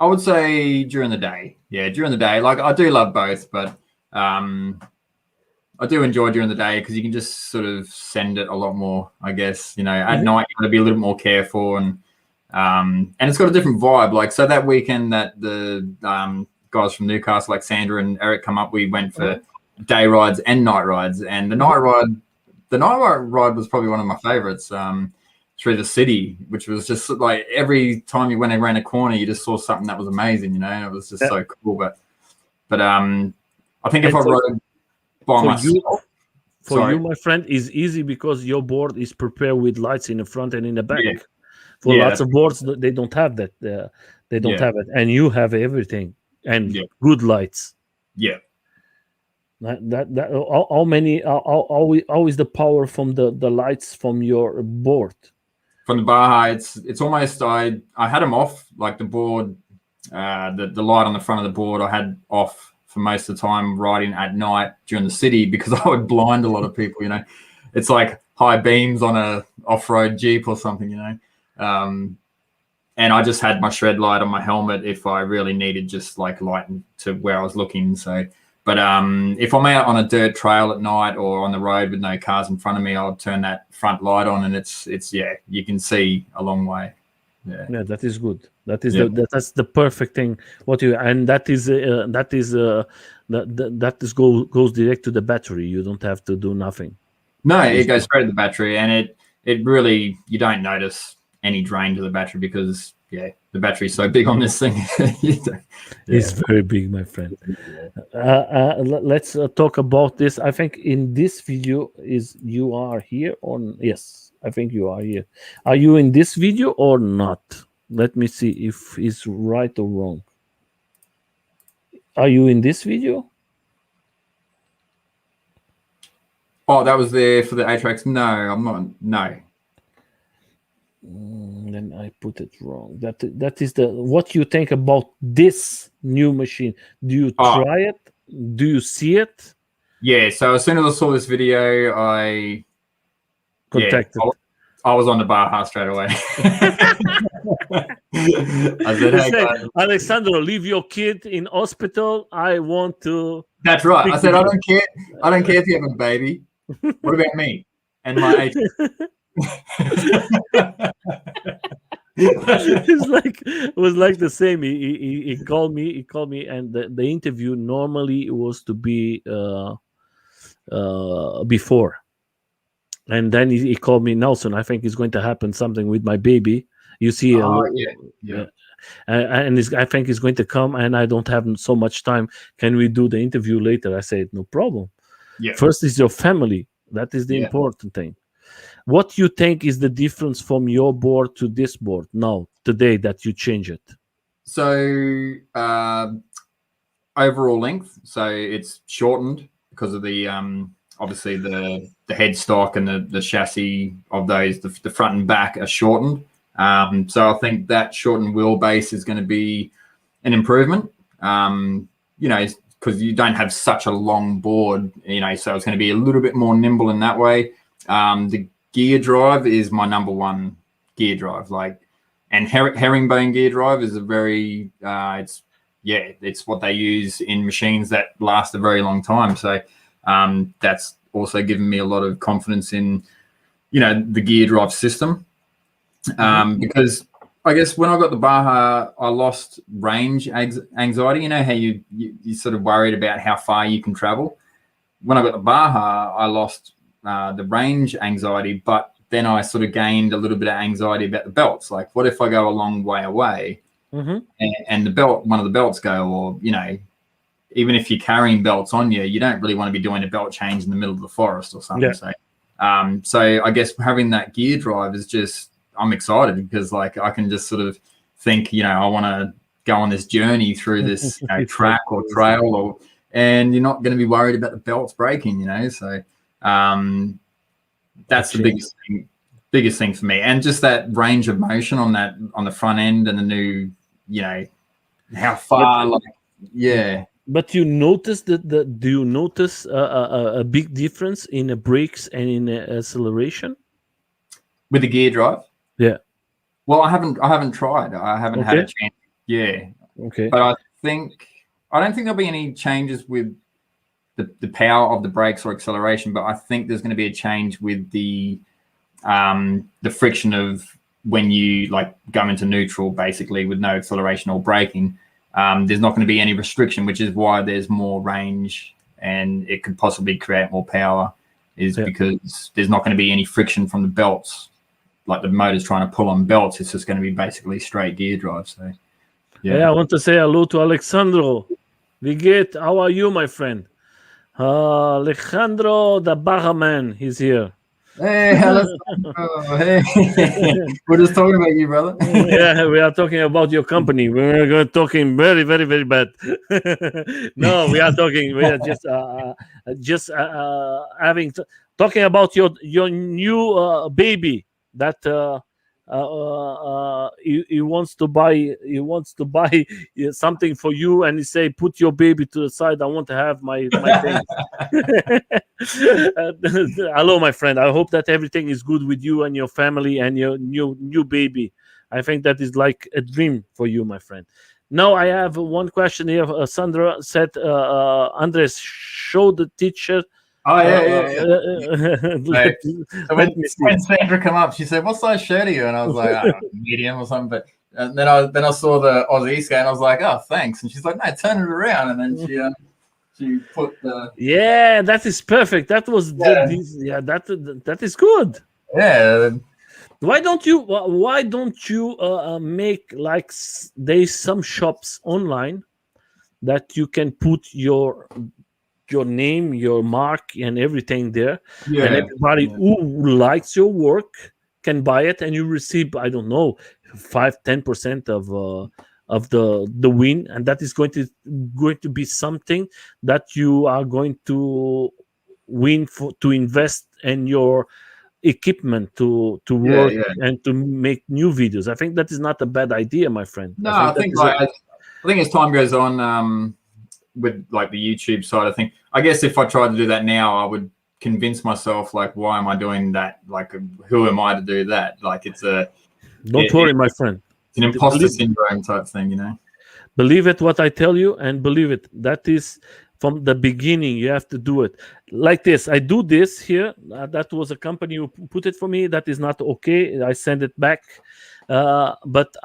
I would say during the day. Yeah, during the day. Like, I do love both, but I do enjoy during the day because you can just sort of send it a lot more, I guess. At night, you got to be a little more careful, and it's got a different vibe. Like, so that weekend that the guys from Newcastle, like Sandra and Eric, come up, we went for day rides and night rides. And the night ride was probably one of my favorites, through the city, which was just like every time you went around a corner, you just saw something that was amazing, and it was just so cool. But I think if I rode by myself, for you, my friend, is easy because your board is prepared with lights in the front and in the back. Yeah. For lots of boards, they don't have that. They don't have it, and you have everything and good lights. Yeah. How many? Always the power from the lights from your board. From the Baja, it's almost I had them off, like the board, the light on the front of the board I had off for most of the time riding at night during the city because I would blind a lot of people. It's like high beams on a off-road Jeep or something. And I just had my shred light on my helmet if I really needed just like light to where I was looking. So, but if I'm out on a dirt trail at night or on the road with no cars in front of me, I'll turn that front light on, and it's you can see a long way. Yeah, that is good. That is that's the perfect thing. That goes direct to the battery. You don't have to do nothing. No, it goes straight to the battery, and it really, you don't notice any drain to the battery because the battery's so big on this thing. It's very big, my friend. Let's talk about this. I think in this video you are here on. Yes, I think you are here. Are you in this video or not? Let me see if it's right or wrong. Are you in this video? Oh, that was there for the A-Trax. No, I'm not. No. Then I put it wrong. That is what you think about this new machine. Do you try it? Do you see it? Yeah. So as soon as I saw this video, I contacted. I was on the Baja straight away. I said, "Hey guys, Alexandro, leave your kid in hospital. I want to." That's right. I said, "I don't care. I don't care if you have a baby. What about me and my age?" It was like the same. He called me, and the interview normally was to be before, and then he called me, Nelson. I think it's going to happen something with my baby. You see, and I think he's going to come, and I don't have so much time. Can we do the interview later? I said, no problem. Yeah. First is your family. That is the important thing. What you think is the difference from your board to this board now, today, that you change it? So overall length, so it's shortened because of the obviously the headstock and the chassis of those, the front and back are shortened. So I think that shortened wheelbase is going to be an improvement. Because you don't have such a long board, so it's going to be a little bit more nimble in that way. The gear drive is my number one gear drive, and herringbone gear drive is a very it's what they use in machines that last a very long time. So that's also given me a lot of confidence in the gear drive system, because I guess when I got the Baja, I lost range anxiety. You know how you sort of worried about how far you can travel. When I got the Baja, I lost the range anxiety, but then I sort of gained a little bit of anxiety about the belts. Like, what if I go a long way away and one of the belts go, or even if you're carrying belts on you, you don't really want to be doing a belt change in the middle of the forest or something. Yeah. So I guess having that gear drive is just, I'm excited because I can just sort of think, I want to go on this journey through this track or trail, and you're not going to be worried about the belts breaking, So that's the biggest thing for me, and just that range of motion on the front end and the new, how far, But you notice do you notice a big difference in the brakes and in the acceleration with the gear drive? Yeah. Well, I haven't tried. I haven't had a chance. Yeah. Okay. But I don't think there'll be any changes with the power of the brakes or acceleration, but I think there's going to be a change with the friction of when you like go into neutral, basically with no acceleration or braking. There's not going to be any restriction, which is why there's more range and it could possibly create more power, because there's not going to be any friction from the belts. Like the motor's trying to pull on belts, it's just going to be basically straight gear drive. So, I want to say hello to Alexandro. Viget, how are you, my friend? Alejandro, the Baja man, he's here. Hey, hello. Hey. We're just talking about you, brother. Yeah, we are talking about your company. We're talking very, very, very bad. No, we are talking. We are just talking about your new baby that he wants to buy. He wants to buy something for you, and he say, "Put your baby to the side. I want to have my things." Hello, my friend. I hope that everything is good with you and your family and your new baby. I think that is like a dream for you, my friend. Now I have one question here. Sandra said, "Andres, show the teacher." Oh yeah. So when Sandra come up, she said, "What size shirt are you?" And I was like, "I don't know, medium or something." But then I saw the AUSESK8, and I was like, "Oh, thanks." And she's like, "No, turn it around." And then she put the that is perfect. That was that is good. Yeah. Why don't you make like there's some shops online that you can put your name, your mark, and everything there, and everybody who likes your work can buy it, and you receive, I don't know, 5-10% of the win, and that is going to be something that you are going to win to invest in your equipment to work and to make new videos. I think that is not a bad idea, my friend. No, I think as time goes on, with like the YouTube side, I guess if I tried to do that now, I would convince myself like, why am I doing that? Like, who am I to do that? Like, don't worry, my friend. It's an imposter syndrome type thing, you know. Believe it what I tell you, and believe it. That is from the beginning. You have to do it like this. I do this here. That was a company who put it for me. That is not okay. I send it back. But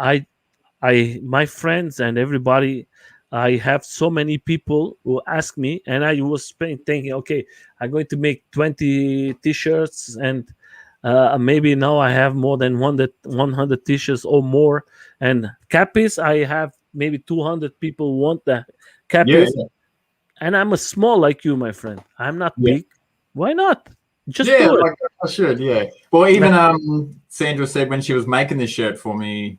my friends and everybody, I have so many people who ask me, and I was thinking, okay, I'm going to make 20 t-shirts, and maybe now I have more than 100 t-shirts or more. And cappies, I have maybe 200 people want the cappies. And I'm a small like you, my friend. I'm not big. Why not? Just do it. Like I should, Well, even Sandra said when she was making this shirt for me,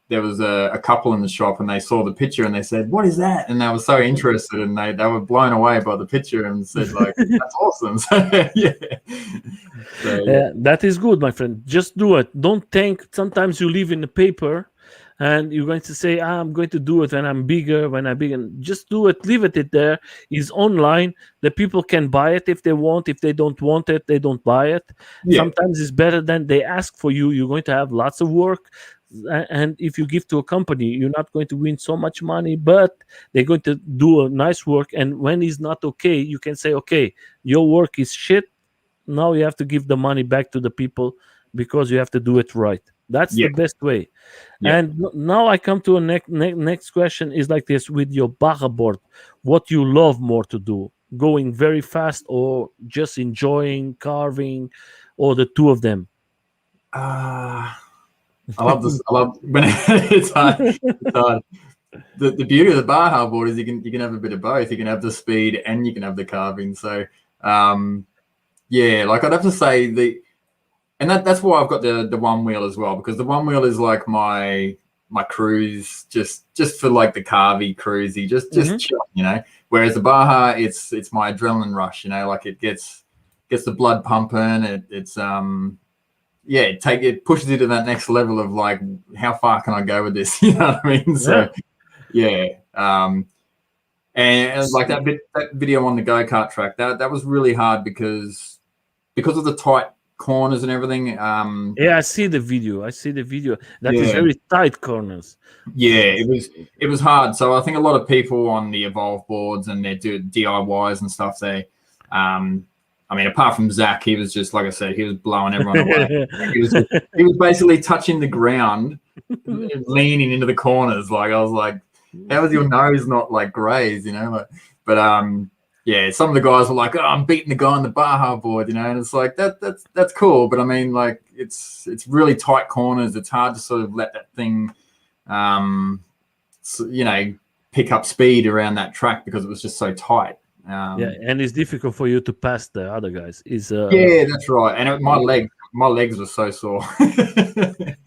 there was a couple in the shop, and they saw the picture and they said, "What is that?" And they were so interested, and they were blown away by the picture and said, like, "That's awesome." So, that is good, my friend. Just do it. Don't think sometimes you live in the paper and you're going to say, I'm going to do it when I'm bigger, just do it. Leave it there. It's online. The people can buy it if they want. If they don't want it, they don't buy it. Sometimes it's better than they ask for you. You're going to have lots of work. And if you give to a company, you're not going to win so much money, but they're going to do a nice work. And when it's not okay, you can say, okay, your work is shit. Now you have to give the money back to the people because you have to do it right. That's the best way. And now I come to a next question is like this: with your Bajaboard, what you love more to do? Going very fast or just enjoying carving, or the two of them? I love this. I love when it's hard. It's hard. The beauty of the Bajaboard is you can have a bit of both. You can have the speed and you can have the carving. So like I'd have to say and that's why I've got the one wheel as well, because the one wheel is like my cruise, just for like the carvy cruisy, just chill, you know. Whereas the Baja, it's my adrenaline rush, you know, like it gets the blood pumping. It pushes you to that next level of like, how far can I go with this? You know what I mean? So and like that video on the go-kart track, that was really hard because of the tight corners and everything. Yeah, I see the video. I see the video. That is Yeah. very tight corners. Yeah, it was hard. So I think a lot of people on the Evolve boards and they do DIYs and stuff. I mean, apart from Zach, he was just like I said, he was blowing everyone away. He was basically touching the ground, leaning into the corners. Like I was like, how is your nose not like grazed? You know, like, but yeah, some of the guys were like, oh, I'm beating the guy on the Bajaboard, you know, and it's like that's cool, but I mean, like it's really tight corners. It's hard to sort of let that thing, you know, pick up speed around that track because it was just so tight. Yeah, and it's difficult for you to pass the other guys. Yeah, that's right. And my legs were so sore.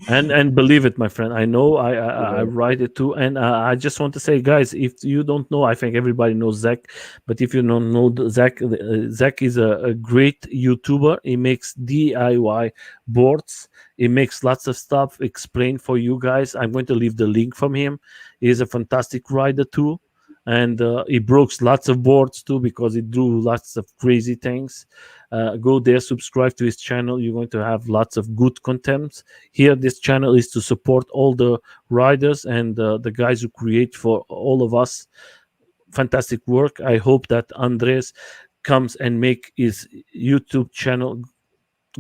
And believe it, my friend, I know I ride it too. And I just want to say, guys, if you don't know, I think everybody knows Zach, but if you don't know Zach, Zach is a great YouTuber. He makes DIY boards. He makes lots of stuff explained for you guys. I'm going to leave the link from him. He's a fantastic rider too. And he broke lots of boards too because he drew lots of crazy things. Go there, subscribe to his channel. You're going to have lots of good content. Here, this channel is to support all the riders and the guys who create for all of us fantastic work. I hope that Andres comes and make his YouTube channel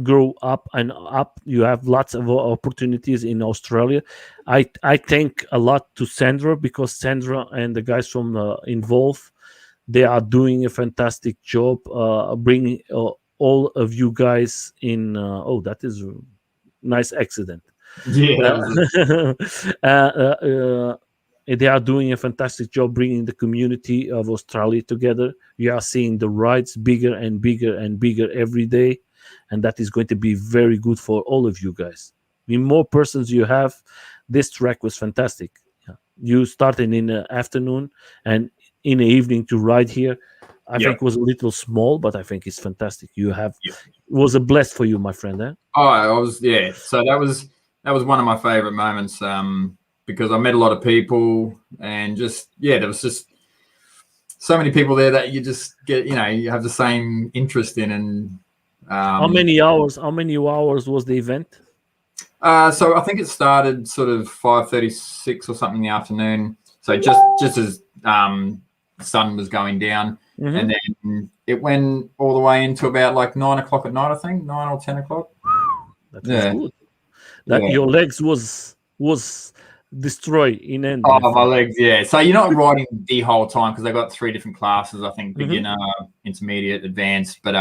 grow up and up. You have lots of opportunities in Australia. I thank a lot to Sandra because Sandra and the guys from Involve, they are doing a fantastic job bringing all of you guys in. Oh, that is a nice accident. Yeah. They are doing a fantastic job bringing the community of Australia together. You are seeing the rides bigger and bigger and bigger every day. And that is going to be very good for all of you guys. The more persons you have, this track was fantastic. Yeah. You started in the afternoon and in the evening to ride here. I think it was a little small, but I think it's fantastic. You have it was a bless for you, my friend. Eh? Oh, I was So that was one of my favorite moments because I met a lot of people and just there was just so many people there that you just get you have the same interest in and. How many hours? How many hours was the event? So I think it started sort of 5:36 or something in the afternoon. So just as the sun was going down, and then it went all the way into about like 9 o'clock at night. I think 9 or 10 o'clock. That was good. That your legs was destroyed in end. Oh, my legs, yeah. So you're not riding the whole time because they got 3 different classes. I think beginner, intermediate, advanced, but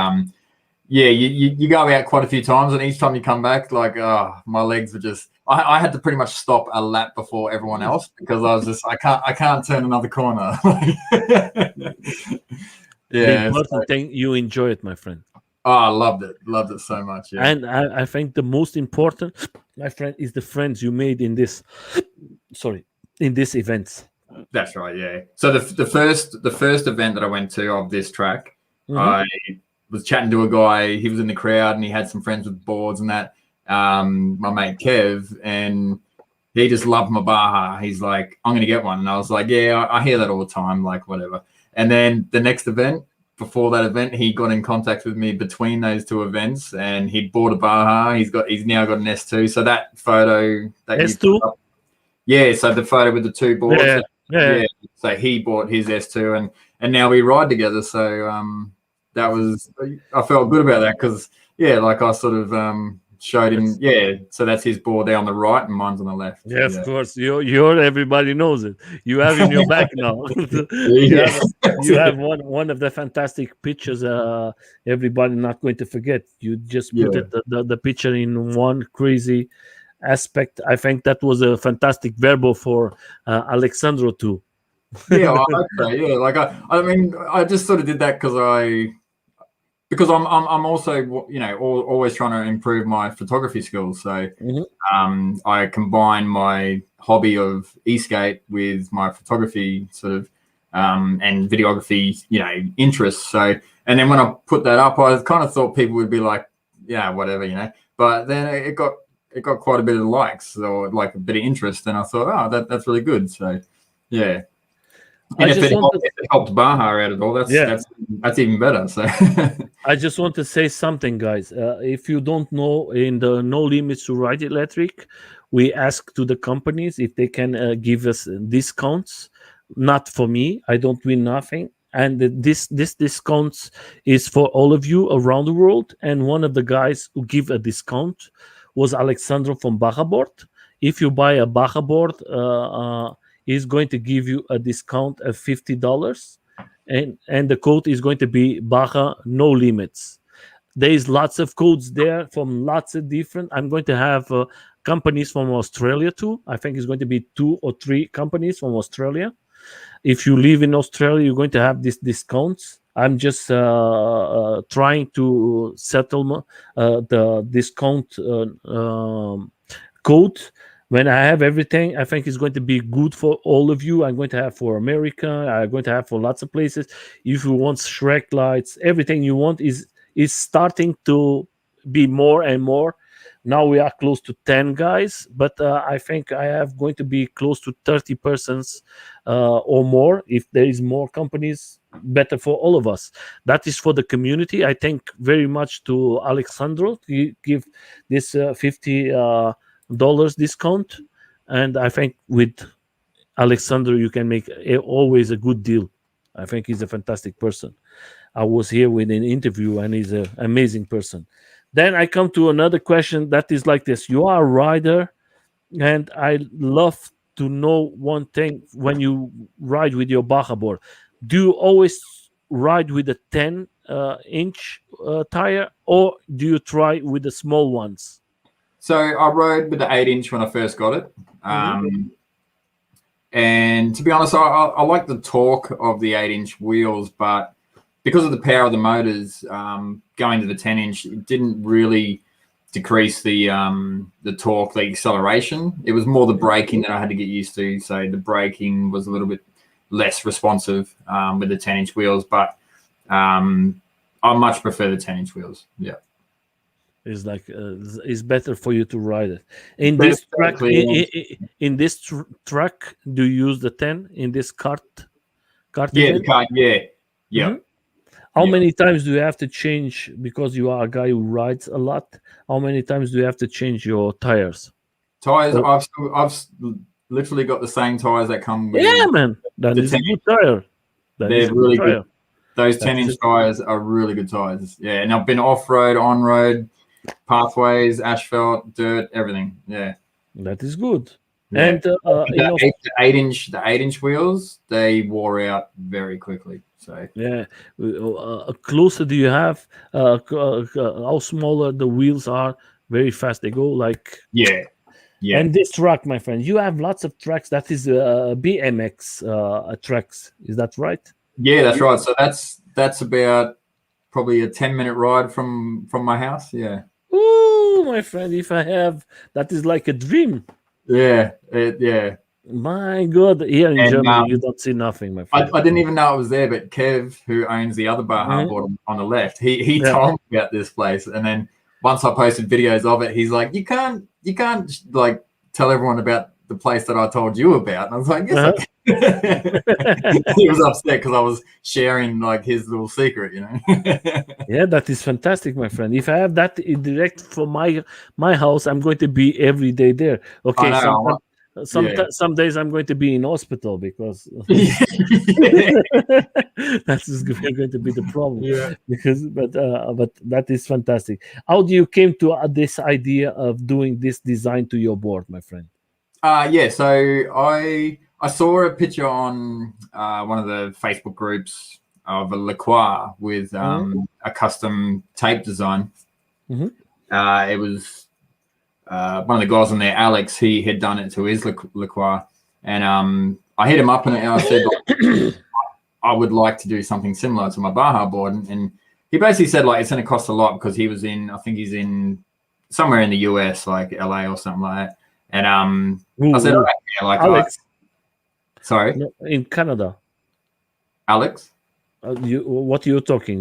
yeah, you go out quite a few times, and each time you come back, like, my legs were just. I had to pretty much stop a lap before everyone else because I was just, I can't turn another corner. The important thing, you enjoy it, my friend. Oh, I loved it so much. Yeah, and I think the most important, my friend, is the friends you made in this. In this event. That's right. Yeah. So the first event that I went to of this track, I was chatting to a guy. He was in the crowd and he had some friends with boards and that. My mate Kev, and he just loved my Baja. He's like, I'm gonna get one, and I was like, yeah, I hear that all the time, like whatever. And then the next event, before that event, he got in contact with me between those two events, and he'd bought a Baja. He's now got an S2. So that photo that S2, so the photo with the two boards, yeah. So he bought his S2, and now we ride together. So I felt good about that because like I sort of showed him, so that's his board there on the right and mine's on the left. Yeah, of course. You're everybody knows it. You have in your back now. you have one of the fantastic pictures. Everybody not going to forget. You just put the picture in one crazy aspect. I think that was a fantastic verbo for Alexandro too. Yeah, I hope so. Yeah, like I mean, I just sort of did that because I'm also always trying to improve my photography skills. So I combine my hobby of e-skate with my photography sort of and videography interests. So and then when I put that up, I kind of thought people would be like, yeah, whatever, but then it got quite a bit of likes or like a bit of interest, and I thought, oh, that's really good. So yeah. And I if just it want helped, to, if it helped Baja out at all, yeah, that's even better. So I just want to say something, guys. If you don't know, in the No Limits to Ride Electric, we ask to the companies if they can give us discounts. Not for me, I don't win nothing. And this discounts is for all of you around the world. And one of the guys who give a discount was Alexandro from Bajaboard. If you buy a Bajaboard, he's going to give you a discount of $50, and the code is going to be Baja No Limits. There is lots of codes there from lots of different. I'm going to have companies from Australia too. I think it's going to be 2 or 3 companies from Australia. If you live in Australia, you're going to have these discounts. I'm just trying to settle the discount code. When I have everything, I think it's going to be good for all of you. I'm going to have for America. I'm going to have for lots of places. If you want Shrek lights, everything you want is starting to be more and more. Now we are close to 10 guys, but I think I have going to be close to 30 persons or more. If there is more companies, better for all of us. That is for the community. I thank very much to Alexandro to give this $50 discount, and I think with Alexandro you can make always a good deal. I think he's a fantastic person. I was here with an interview, and he's an amazing person. Then I come to another question that is like this: you are a rider, and I love to know one thing. When you ride with your Baja board, do you always ride with a 10 inch tire, or do you try with the small ones? so I rode with the 8-inch when I first got it. Mhm. And to be honest, I like the torque of the 8-inch wheels, but because of the power of the motors, going to the 10-inch, it didn't really decrease the torque, the acceleration. It was more the braking that I had to get used to. So the braking was a little bit less responsive with the 10-inch wheels, but I much prefer the 10-inch wheels. Yeah. It's like it's better for you to ride it. In Better, this better track, clearance. in this track, do you use the 10 in this kart Yeah, the event? car. Yeah, yeah, Mhm. How yeah. many times do you have to change, because you are a guy who rides a lot? How many times do you have to change your tires? Tires. Oh, I've literally got the same tires that come yeah, with man. That the is a 10. good tire. That is They're a good really good. tire. Those That is 10-inch a, tires are really good tires. Yeah, and I've been off road, on road, pathways, asphalt, dirt, everything. Yeah, that is good. yeah. And The 8-inch wheels, they wore out very quickly. So yeah, closer do you have? How smaller the wheels are? Very fast they go. Like, yeah, yeah, and this track, my friend, you have lots of tracks. That is BMX tracks. Is that right? yeah. That's right. So that's about probably a 10-minute ride from my house. Yeah, Oh, my friend, if I have, that is like a dream. yeah. My God, here in And Germany, you don't see nothing, my friend. I didn't even know it was there, but Kev, who owns the other Baja Mhm. board on the left, he Yeah. told me about this place, and then once I posted videos of it, he's like, you can't like tell everyone about the place that I told you about, and I was like, yes, I Uh-huh. can. He was upset because I was sharing like his little secret, you know. Yeah, that is fantastic, my friend. If I have that direct from my house, I'm going to be every day there. I Okay, know. Yeah. some days I'm going to be in hospital because Yeah. that is going to be the problem. Yeah. Because, but that is fantastic. How do you came to this idea of doing this design to your board, my friend? Yeah. So I saw a picture on one of the Facebook groups of a LaCroix with Mhm. a custom tape design. Mhm. It was one of the guys on there, Alex. He had done it to his LaCroix, and I hit him up and I said I would like to do something similar to my Baja board, and he basically said like it's going to cost a lot because he was in, I think he's in somewhere in the US, like LA or something like that. And Ooh, I said, ooh. yeah, like Alex, sorry, no, in Canada. Alex. What you're talking?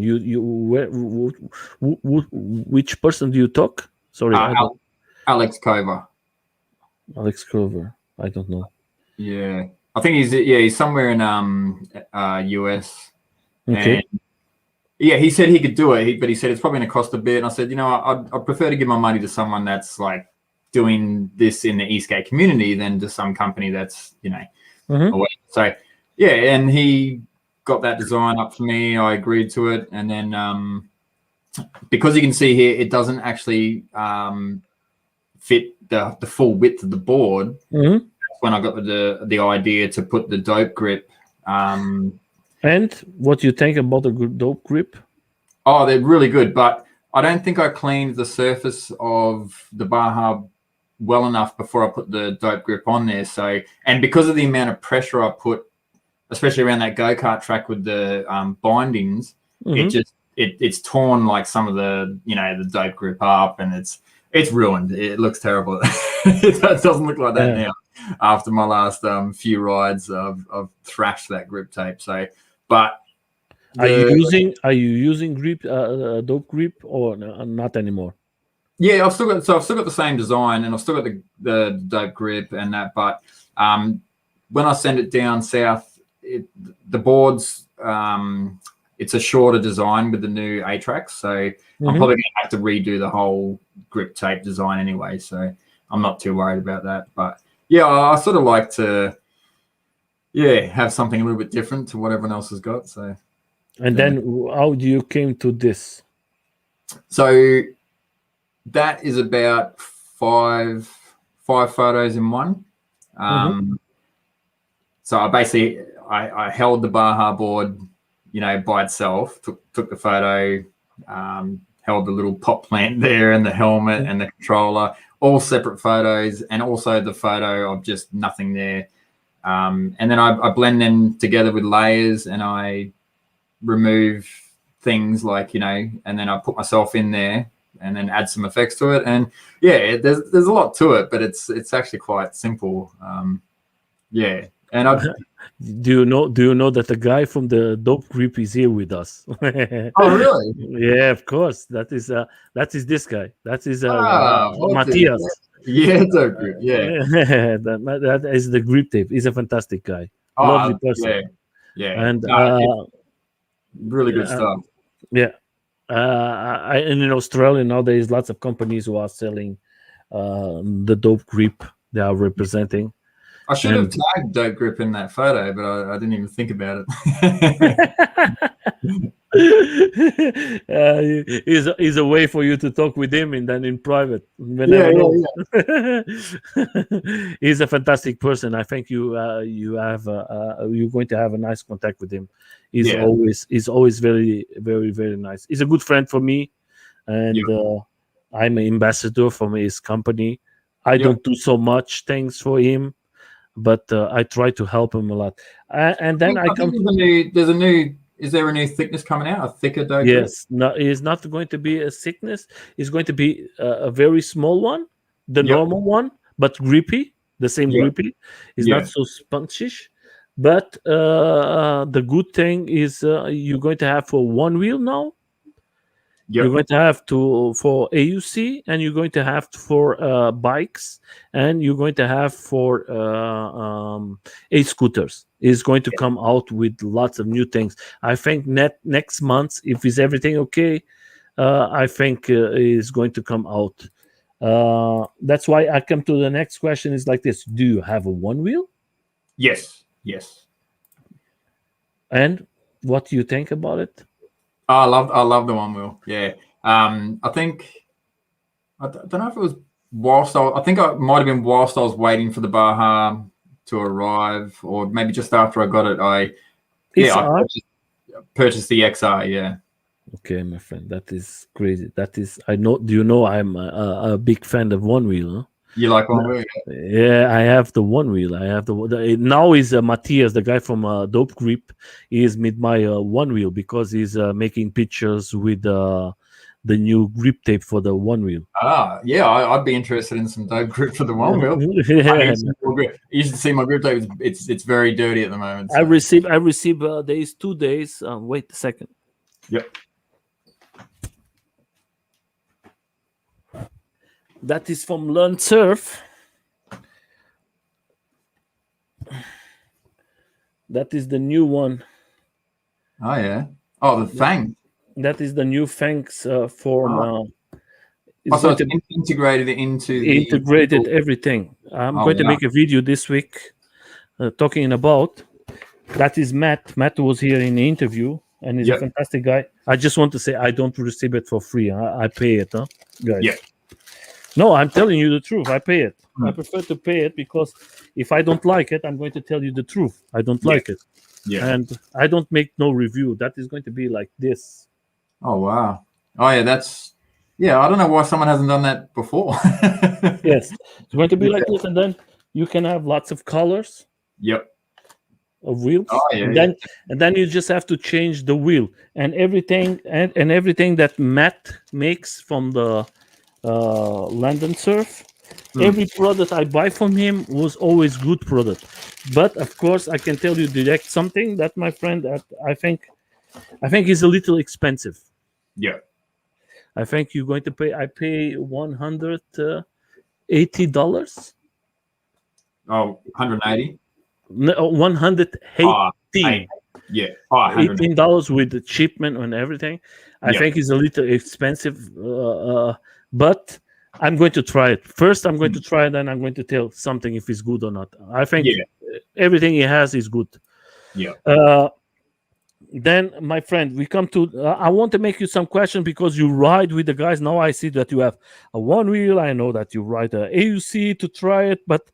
Which person do you talk? Sorry, Uh, I don't. Alex Cover. Alex Crover. I don't know. Yeah. I think he's somewhere in US. Okay. And yeah, he said he could do it, but he said it's probably going to cost a bit. And I said, I'd prefer to give my money to someone that's like doing this in the e-skate community than to some company that's, Mhm. So yeah, and he got that design up for me. I agreed to it, and then because you can see here, it doesn't actually fit the full width of the board. Mhm. That's when I got the idea to put the dope grip. And what do you think about the dope grip? Oh, they're really good, but I don't think I cleaned the surface of the Baja well enough before I put the dope grip on there. So, and because of the amount of pressure I put, especially around that go-kart track with the bindings, Mhm. it's torn like some of the the dope grip up, and it's ruined. It looks terrible. It doesn't look like that Yeah. now. After my last few rides, I've thrashed that grip tape. So, but Are you using grip dope grip or not anymore? yeah, I've still got the same design, and I've still got the dope grip and that. But when I send it down south, the boards it's a shorter design with the new A-Tracks, so I'm Mhm. probably going to have to redo the whole grip tape design anyway. So I'm not too worried about that. But yeah, I sort of like to have something a little bit different to what everyone else has got. So And yeah, then how do you came to this? so that is about five photos in one. Mhm. So I held the Baja board, by itself, took the photo, held the little pot plant there and the helmet and the controller, all separate photos, and also the photo of just nothing there. And then I blend them together with layers, and I remove things like, and then I put myself in there and then add some effects to it. And yeah, there's a lot to it, but it's actually quite simple. Yeah. And I Do you know that the guy from the dope grip is here with us? Oh, really? Yeah, of course. That is this guy. That is Okay. Matthias. Yeah, so good. Yeah. That is the grip tape. He's a fantastic guy. Lovely person. Yeah. Yeah. And No, it's really good uh, stuff. yeah, and in Australia nowadays, lots of companies who are selling the dope grip they are representing. I should have And tagged Dope Grip in that photo, but I didn't even think about it. is a way for you to talk with him and then in private. You Yeah, never know. yeah, He's a fantastic person. I think you're going to have a nice contact with him. yeah. He's always very very very nice. He's a good friend for me, Yeah. and I'm an ambassador for his company. I Yep. don't do so much things for him, but I try to help him a lot. And then I I think come. is there a new thickness coming out? A thicker Dope Grip? Yes, no, it's not going to be a sickness. It's going to be a very small one, the Yep. normal one, but grippy, the same Yep. grippy. It's not Yeah. so spongish. But the good thing is you're going to have for one wheel now. You're Yep. going to have to for AUC, and you're going to have for bikes, and you're going to have for scooters. Is going to come out with lots of new things. I think next month, if is everything okay, I think is going to come out. That's why I come to the next question. Is like this: do you have a one wheel? Yes. Yes. And what do you think about it? I love the one wheel. Yeah. I think don't know if it was I think it might have been whilst I was waiting for the Baja to arrive, or maybe just after I got it. It's I purchased the XR. Yeah. okay, my friend. That is crazy. That is, I know. Do you know I'm a big fan of one wheel? Huh? You like one wheel? Yeah, I have the one wheel. I have now is Matthias, the guy from Dope Grip, is with my one wheel because he's making pictures with the new grip tape for the one wheel. Yeah, I'd be interested in some Dope Grip for the one wheel. I Yeah, need some more grip. You should see my grip tape. It's very dirty at the moment. I So. receive days 2 days. Wait a second. Yep. That is from Learn Surf. That is the new one. Oh yeah. Oh, the Fang. That is the new Fangs form. It's So going it's to integrated into the. integrated everything. I'm Oh going to wow. make a video this week talking about. That is Matt. Matt was here in the interview, and he's a Yep. fantastic guy. I just want to say I don't receive it for free. I pay it, huh, guys? Yep. No, I'm telling you the truth. I pay it. I Hmm. prefer to pay it because if I don't like it, I'm going to tell you the truth. I don't Yeah. like it, Yeah. and I don't make no review. That is going to be like this. Oh wow. Oh yeah. That's. Yeah. I don't know why someone hasn't done that before. Yes, it's going to be like this, and then you can have lots of colors Yep. of wheels, Oh yeah. and Yeah. then you just have to change the wheel and everything, and everything that Matt makes from the Land and Surf. Every product I buy from him was always good product, but of course I can tell you direct something that my friend that I think is a little expensive. Yep. I think you're going to pay. I pay $180. Oh, 180. No, 180. Oh, eight. Yeah. Oh, 100. $18 with the shipment and everything. I Yeah. think it's a little expensive, but I'm going to try it. First, I'm going to try it, then I'm going to tell something if it's good or not. I think Yeah. everything he has is good. Yeah. Then, my friend, we come to. I want to make you some questions because you ride with the guys. Now I see that you have a one wheel. I know that you ride a AUC to try it, but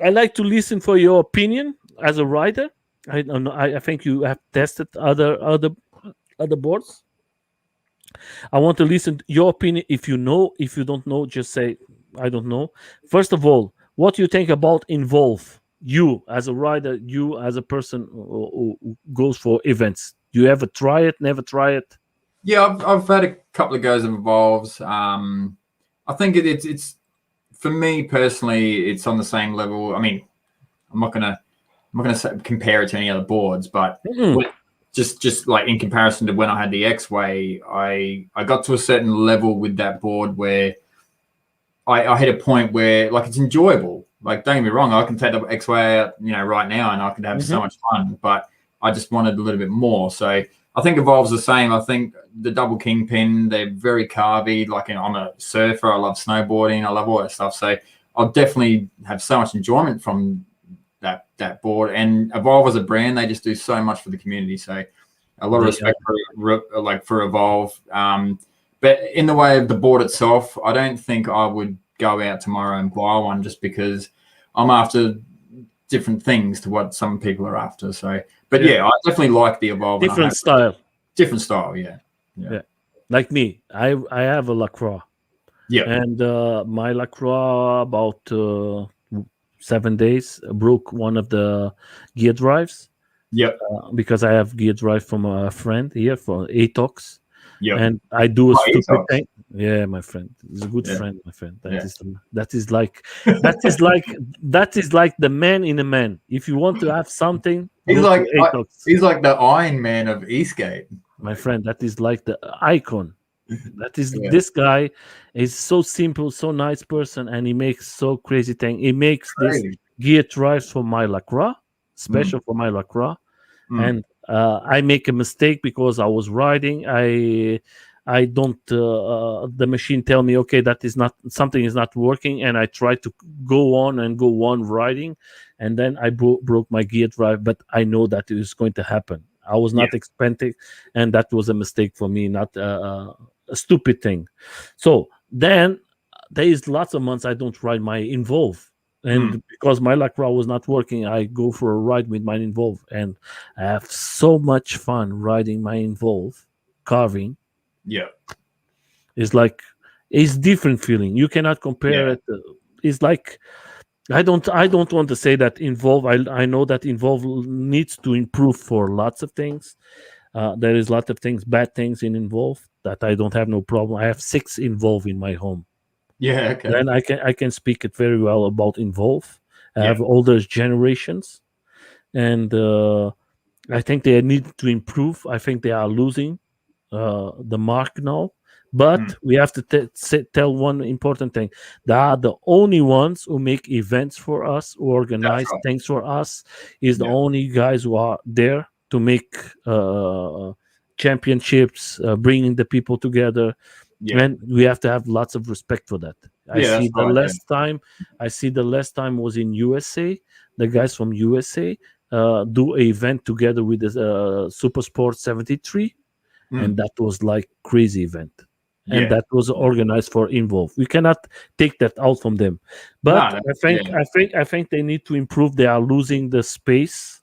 I like to listen for your opinion as a rider. I don't know. I think you have tested other boards. I want to listen to your opinion. If you know, if you don't know, just say I don't know. First of all, what do you think about Involve? You as a rider, you as a person who goes for events. Do you ever try it? Never try it? Yeah. I've had a couple of goes of Evolves. I think it's for me personally, it's on the same level. I mean, I'm not gonna compare it to any other boards, but just like in comparison to when I had the X-Way, I got to a certain level with that board where I hit a point where like it's enjoyable. Like don't get me wrong, I can take the X-Way out, right now, and I could have so much fun. But I just wanted a little bit more. So I think Evolve's the same. I think the double kingpin, they're very carvy. Like I'm a surfer, I love snowboarding, I love all that stuff. So I'll definitely have so much enjoyment from that board. And Evolve as a brand, they just do so much for the community. So a lot of respect for Evolve. But in the way of the board itself, I don't think I would go out tomorrow and buy one just because I'm after different things to what some people are after. So, but yeah, I definitely like the Evolve. Different style. Different style, yeah. Like me, I have a LaCroix. Yeah. And my LaCroix about 7 days broke one of the gear drives. Yep. Because I have gear drive from a friend here for ATOX. Yep. And I do a stupid ATOX. thing. Yeah, my friend. He's a good friend, my friend. That is like the man in a man. If you want to have something, he's go like to ATOX. he's like the Iron Man of Eastgate. My friend, that is like the icon. That is this guy is so simple, so nice person, and he makes so crazy thing. He makes this gear drives for my LaCroix, special for my LaCroix. And I make a mistake because I was riding. I don't. The machine tell me, okay, that is not something is not working, and I try to go on riding, and then I broke my gear drive. But I know that it is going to happen. I was not expecting, and that was a mistake for me, not a stupid thing. So then there is lots of months I don't ride my Involve. And because my LaCroix was not working, I go for a ride with my Involve, and I have so much fun riding my Involve, carving. Yeah, it's different feeling. You cannot compare it. It's like I don't want to say that Involve. I know that Involve needs to improve for lots of things. There is a lot of things, bad things in Involve that I don't have no problem. I have 6 Involve in my home. Yeah, okay. Then I can speak it very well about Involve. I have older generations, and I think they need to improve. I think they are losing the mark now, But we have to tell one important thing. They are the only ones who make events for us, who That's organize right. things for us. Is the Yeah. only guys who are there to make championships, bringing the people together, Yeah. and we have to have lots of respect for that. I Yeah, see that's the right. last time. I see the last time was in USA. The guys from USA do a event together with the Super Sport 73, Yeah. and that was like crazy event, and Yeah. that was organized for Involve. We cannot take that out from them, No, but that's, yeah. I think they need to improve. They are losing the space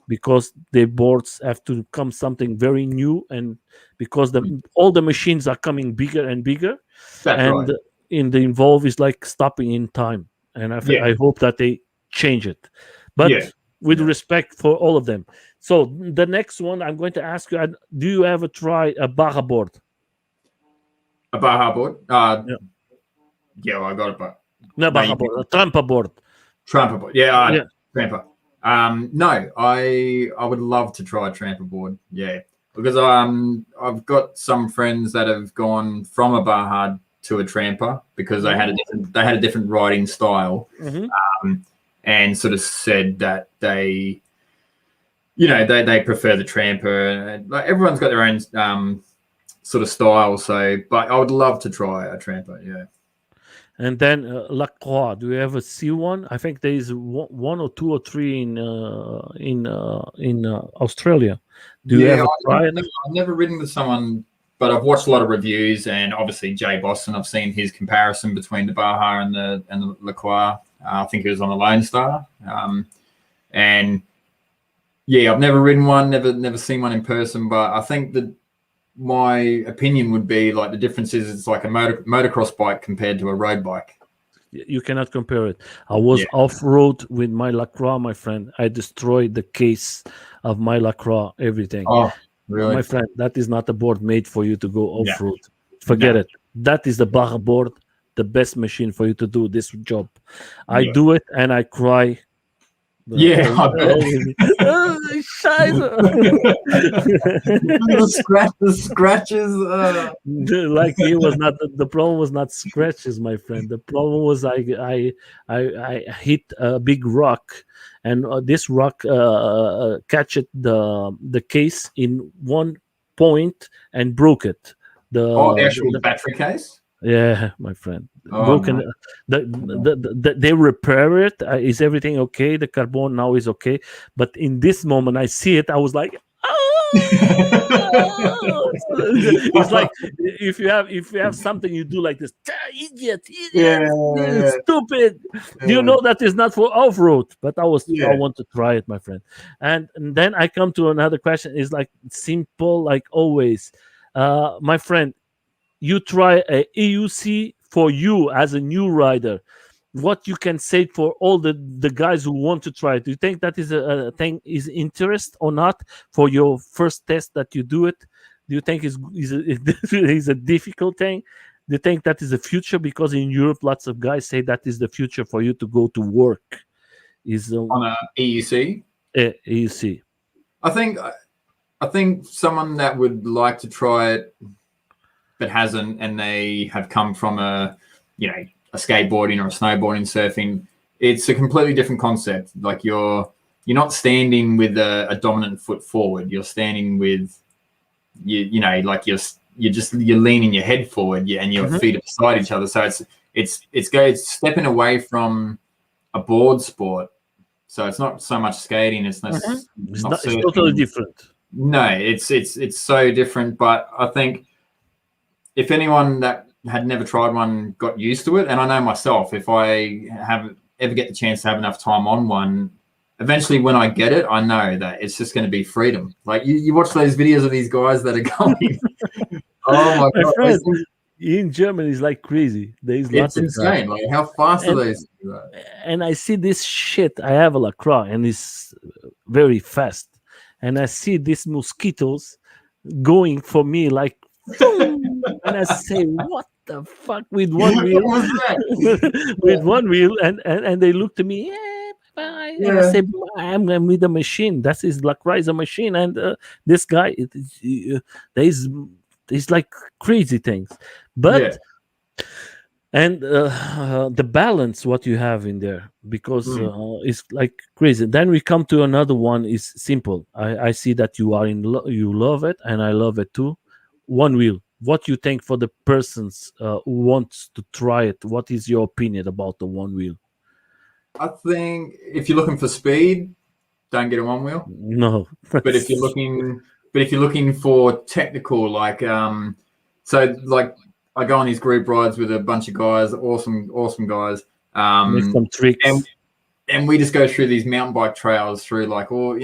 because the boards have to come something very new, and because all the machines are coming bigger and bigger, That's right. and in the Involve is like stopping in time, and Yeah. I hope that they change it, but Yeah. with Yeah. respect for all of them. So the next one I'm going to ask you: do you ever try a Bajaboard? A Bajaboard? Yeah. Yeah, well, I got it, but No, no, you Bajaboard, a trampa board. Tramper board. Yeah, Yeah. tramper. No, I would love to try a tramper board. Yeah, because I've got some friends that have gone from a Bahad to a tramper because they had a different riding style, and sort of said that they, they prefer the tramper. Like everyone's got their own sort of style. So, but I would love to try a tramper. Yeah. And then La Croix. Do you ever see one? I think there is one or two or three in Australia. Do you Yeah, ever try it? I've never ridden with someone, but I've watched a lot of reviews, and obviously Jay Boston. I've seen his comparison between the Baja and the La Croix. I think it was on the Lone Star, and yeah, I've never ridden one, never seen one in person. But I think that my opinion would be like the difference is it's like a motocross bike compared to a road bike. You cannot compare it. I was Yeah. off road with my Lacroix, my friend. I destroyed the case of my Lacroix, everything. Oh, really? My friend, that is not a board made for you to go Yeah. off road. Forget No. it. That is the Baja board, the best machine for you to do this job. I Yeah. do it and I cry. Yeah, I bet. Scheiße. the scratches. Like it was not the problem was not scratches, my friend. The problem was I hit a big rock, and this rock catched the case in one point and broke it. The actual battery case. Yeah, my friend. Oh, Broken. no. They repair it. Is everything okay? The carbon now is okay. But in this moment, I see it. I was like, oh! It's like if you have something you do like this, idiot, Yeah. stupid. You know that is not for off road. But I Yeah. want to try it, my friend. And then I come to another question. It's like simple, like always, my friend. You try a AUC for you as a new rider. What you can say for all the guys who want to try it? Do you think that is a thing is interest or not for your first test that you do it? Do you think is a difficult thing? Do you think that is the future? Because in Europe, lots of guys say that is the future for you to go to work. Is On a EUC. AUC. I think someone that would like to try it but hasn't, and they have come from a skateboarding or a snowboarding, surfing, it's a completely different concept. Like you're not standing with a dominant foot forward. You're standing with you're leaning your head forward, and your feet are beside each other. So it's stepping away from a board sport. So it's not so much skating. It's not. It's totally different. No, it's so different. But I think if anyone that had never tried one got used to it, and I know myself, if I ever get the chance to have enough time on one, eventually when I get it, I know that it's just going to be freedom. Like you watch those videos of these guys that are going, oh my God. Friend, in Germany, it's like crazy. There's lots of insane. Like how fast are these? And I see this shit. I have a Lacroix and it's very fast. And I see these mosquitoes going for me like, and I say, what the fuck with one wheel? With one wheel, and they look to me, bye. And I say, I'm with a machine. That is Lacroix is a machine, and this guy, there's it's like crazy things. But Yeah. and the balance what you have in there, because Mm. it's like crazy. Then we come to another one is simple. I see that you are you love it, and I love it too. One wheel, what you think for the persons who wants to try it? What is your opinion about the one wheel? I think if you're looking for speed, don't get a one wheel. No. But if you're looking, but if you're looking for technical, so like I go on these group rides with a bunch of guys, awesome guys, Make some and tricks. and we just go through these mountain bike trails through like all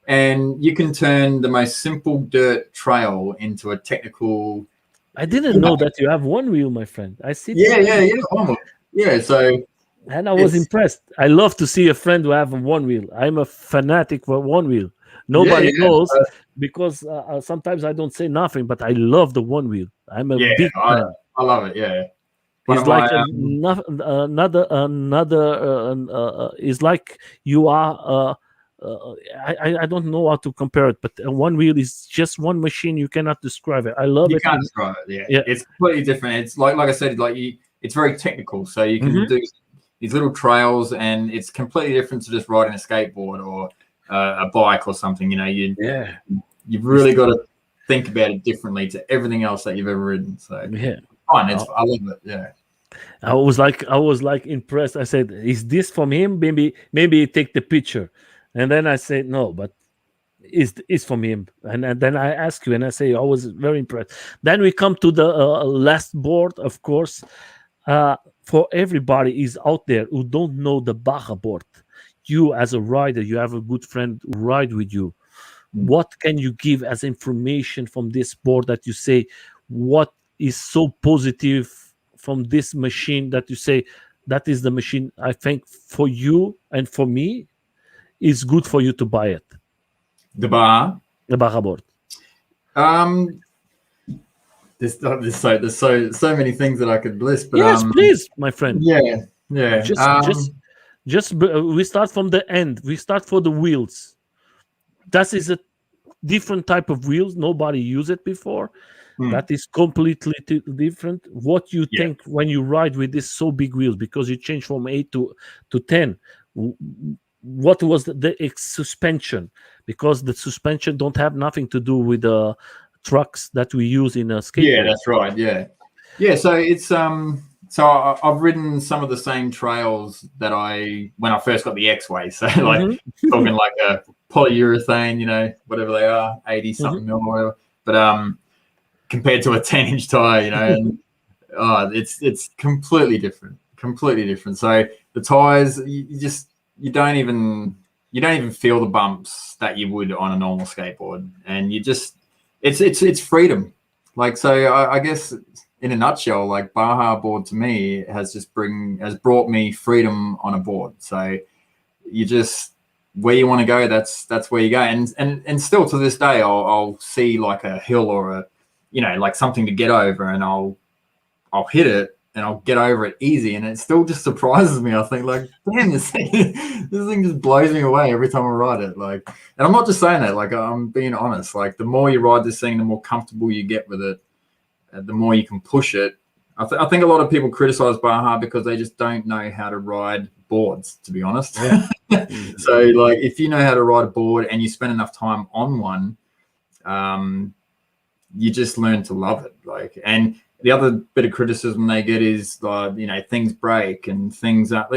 and you can turn the most simple dirt trail into a technical. I didn't know that you have one wheel, my friend. I see Yeah, today, yeah, yeah, almost. Yeah, so and I was it's impressed. I love to see a friend who have a one wheel. I'm a fanatic for one wheel. yeah, Nobody yeah, knows because sometimes I don't say nothing, but I love the one wheel. I'm a yeah. big fan. I love it. Yeah, one It's of like my another. It's like you are. I don't know how to compare it, but one wheel is just one machine. You cannot describe it. I love You it. can't describe it. Yeah, Yeah. it's completely different. It's like I said, it's very technical. So you can Hmm. do these little trails, and it's completely different to just riding a skateboard or a bike or something. Yeah. You've It's, really got to think about it differently to everything else that you've ever ridden. So yeah. fun. Uh, I love it. Yeah, I was like impressed. I said, "Is this from him? Maybe he take the picture," and then I said, "No, but is from him." And then I ask you, and I say, "I was very impressed." Then we come to the last board, of course. For everybody is out there who don't know the Bajaboard. You as a rider, you have a good friend who ride with you. mm. What can you give as information from this board that you say what is so positive from this machine that you say that is the machine I think for you and for me is good for you to buy it, The bar. the Bajaboard. Um, there's so many things that I could list, but Yes, please, my friend. yeah, yeah. We start from the end. We start for the wheels. That is a different type of wheels. Nobody used it before. Mm, That is completely different. What you yeah. think when you ride with this so big wheels, because you change from 8 to 10. W- what was suspension? Because the suspension don't have nothing to do with the trucks that we use in a Yeah, skateboard. that's right. Yeah, yeah. So I've ridden some of the same trails that I when I first got the X way. So like Hmm. talking like a polyurethane, whatever they are, 80 Hmm. something mil or whatever. But compared to a 10-inch tire, and it's completely different, completely different. So the tires, you don't even feel the bumps that you would on a normal skateboard, and you just it's freedom. Like so, I guess in a nutshell, like Baja board to me has brought me freedom on a board. So you just where you want to go, that's where you go, and still to this day, I'll see like a hill or like something to get over, and I'll hit it and I'll get over it easy, and it still just surprises me. I think like, damn, this thing just blows me away every time I ride it. Like, and I'm not just saying that. Like, I'm being honest. Like, the more you ride this thing, the more comfortable you get with it, the more you can push it. I think a lot of people criticize Baja because they just don't know how to ride boards. To be honest, Yeah. so like if you know how to ride a board and you spend enough time on one, um, you just learn to love it. Like, and the other bit of criticism they get is things break and things are.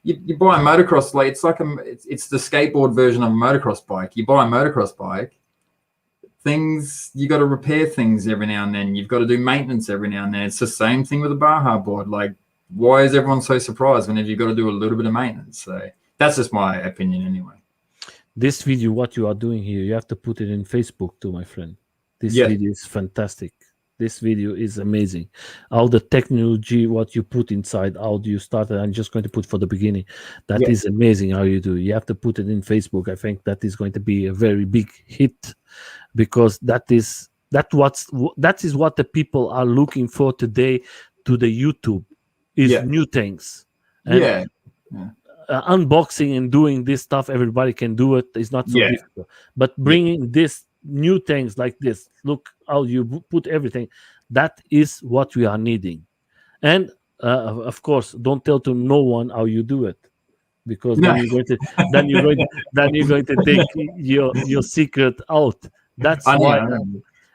You buy a motocross, like it's the skateboard version of a motocross bike. You buy a motocross bike, things you got to repair things every now and then. You've got to do maintenance every now and then. It's the same thing with a Baja board. Like, why is everyone so surprised whenever you've got to do a little bit of maintenance? So that's just my opinion, anyway. This video, what you are doing here, you have to put it in Facebook too, my friend. This Yes. video is fantastic. This video is amazing. All the technology, what you put inside, how do you start it? I'm just going to put for the beginning. That Yeah. is amazing how you do. You have to put it in Facebook. I think that is going to be a very big hit because that is what the people are looking for today to the YouTube is Yeah. new things. And Yeah. Yeah. unboxing and doing this stuff everybody can do it. It's not so Yeah. difficult, but Yeah. bringing this new things like this. Look how you put everything. That is what we are needing. And of course, don't tell to no one how you do it, because No. then you're going to then you're going to take your secret out. That's I why know.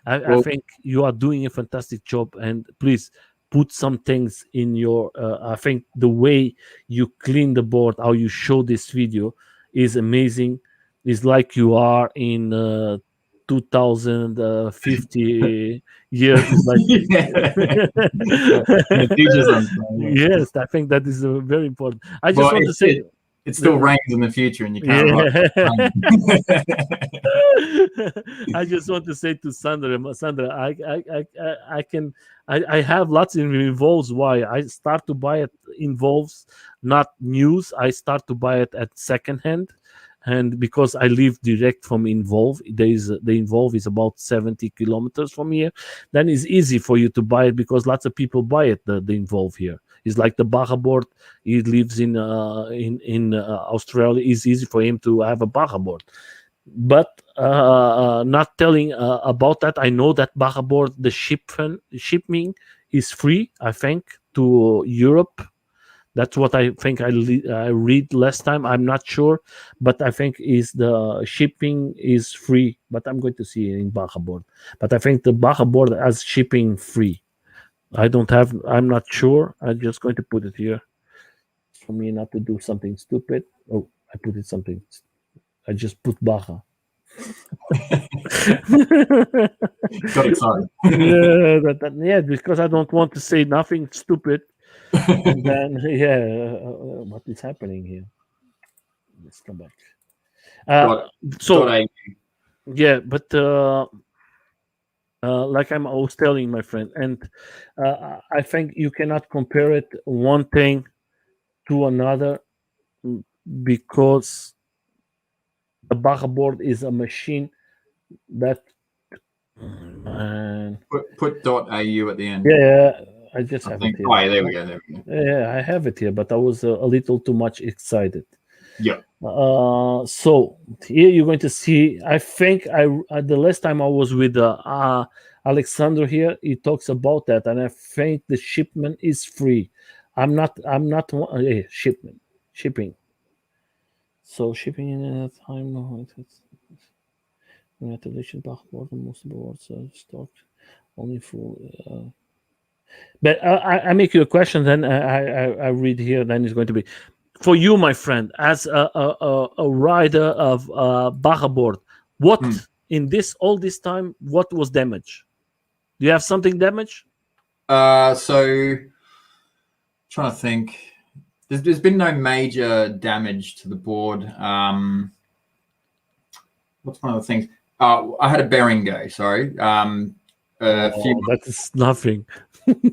I Well, think you are doing a fantastic job, and please put some things in your. I think the way you clean the board, how you show this video, is amazing. It's like you are in 2050 year. Is like yeah. The future's uncertain. yes, I think that is very important. I just Well, want to say. it still rains in the future, and you can't write. Yeah. Rain. I just want to say to Sandra, I can, I have lots in involves. Why I start to buy it involves not news. I start to buy it at second hand, and because I live direct from Involve, the Involve is about 70 kilometers from here. Then it's easy for you to buy it because lots of people buy it. The Involve here. It's like the Bajaboard. He lives in Australia. It's easy for him to have a Bajaboard. But not telling about that, I know that Bajaboard, the shipping is free, I think, to Europe. That's what I think I read last time. I'm not sure, but I think is the shipping is free. But I'm going to see it in Bajaboard. But I think the Bajaboard has shipping free. I don't have. I'm not sure. I'm just going to put it here for me not to do something stupid. Oh, I put it something. I just put Baja. Got excited. Yeah, because I don't want to say nothing stupid. And then what is happening here? Let's come back. So Got a yeah, but like I was telling my friend, and I think you cannot compare it one thing to another because the Bajaboard is a machine that. put .au at the end. Yeah, I just I have think. it here. Oh, yeah, there we go. There we go. Yeah, I have it here, but I was a little too much excited. Yeah. So here you're going to see. I think the last time I was with Alexander here, he talks about that, and I think the shipment is free. I'm not. Shipping. So shipping in a time. No, congratulations, Bajaboard, most of the words stock only for. But I make you a question, then I read here. Then it's going to be for you, my friend, as a rider of Bajaboard. What in this all this time? What was damage? Do you have something damaged? So trying to think. There's been no major damage to the board. What's one of the things? I had a bearing go. Sorry. That is nothing.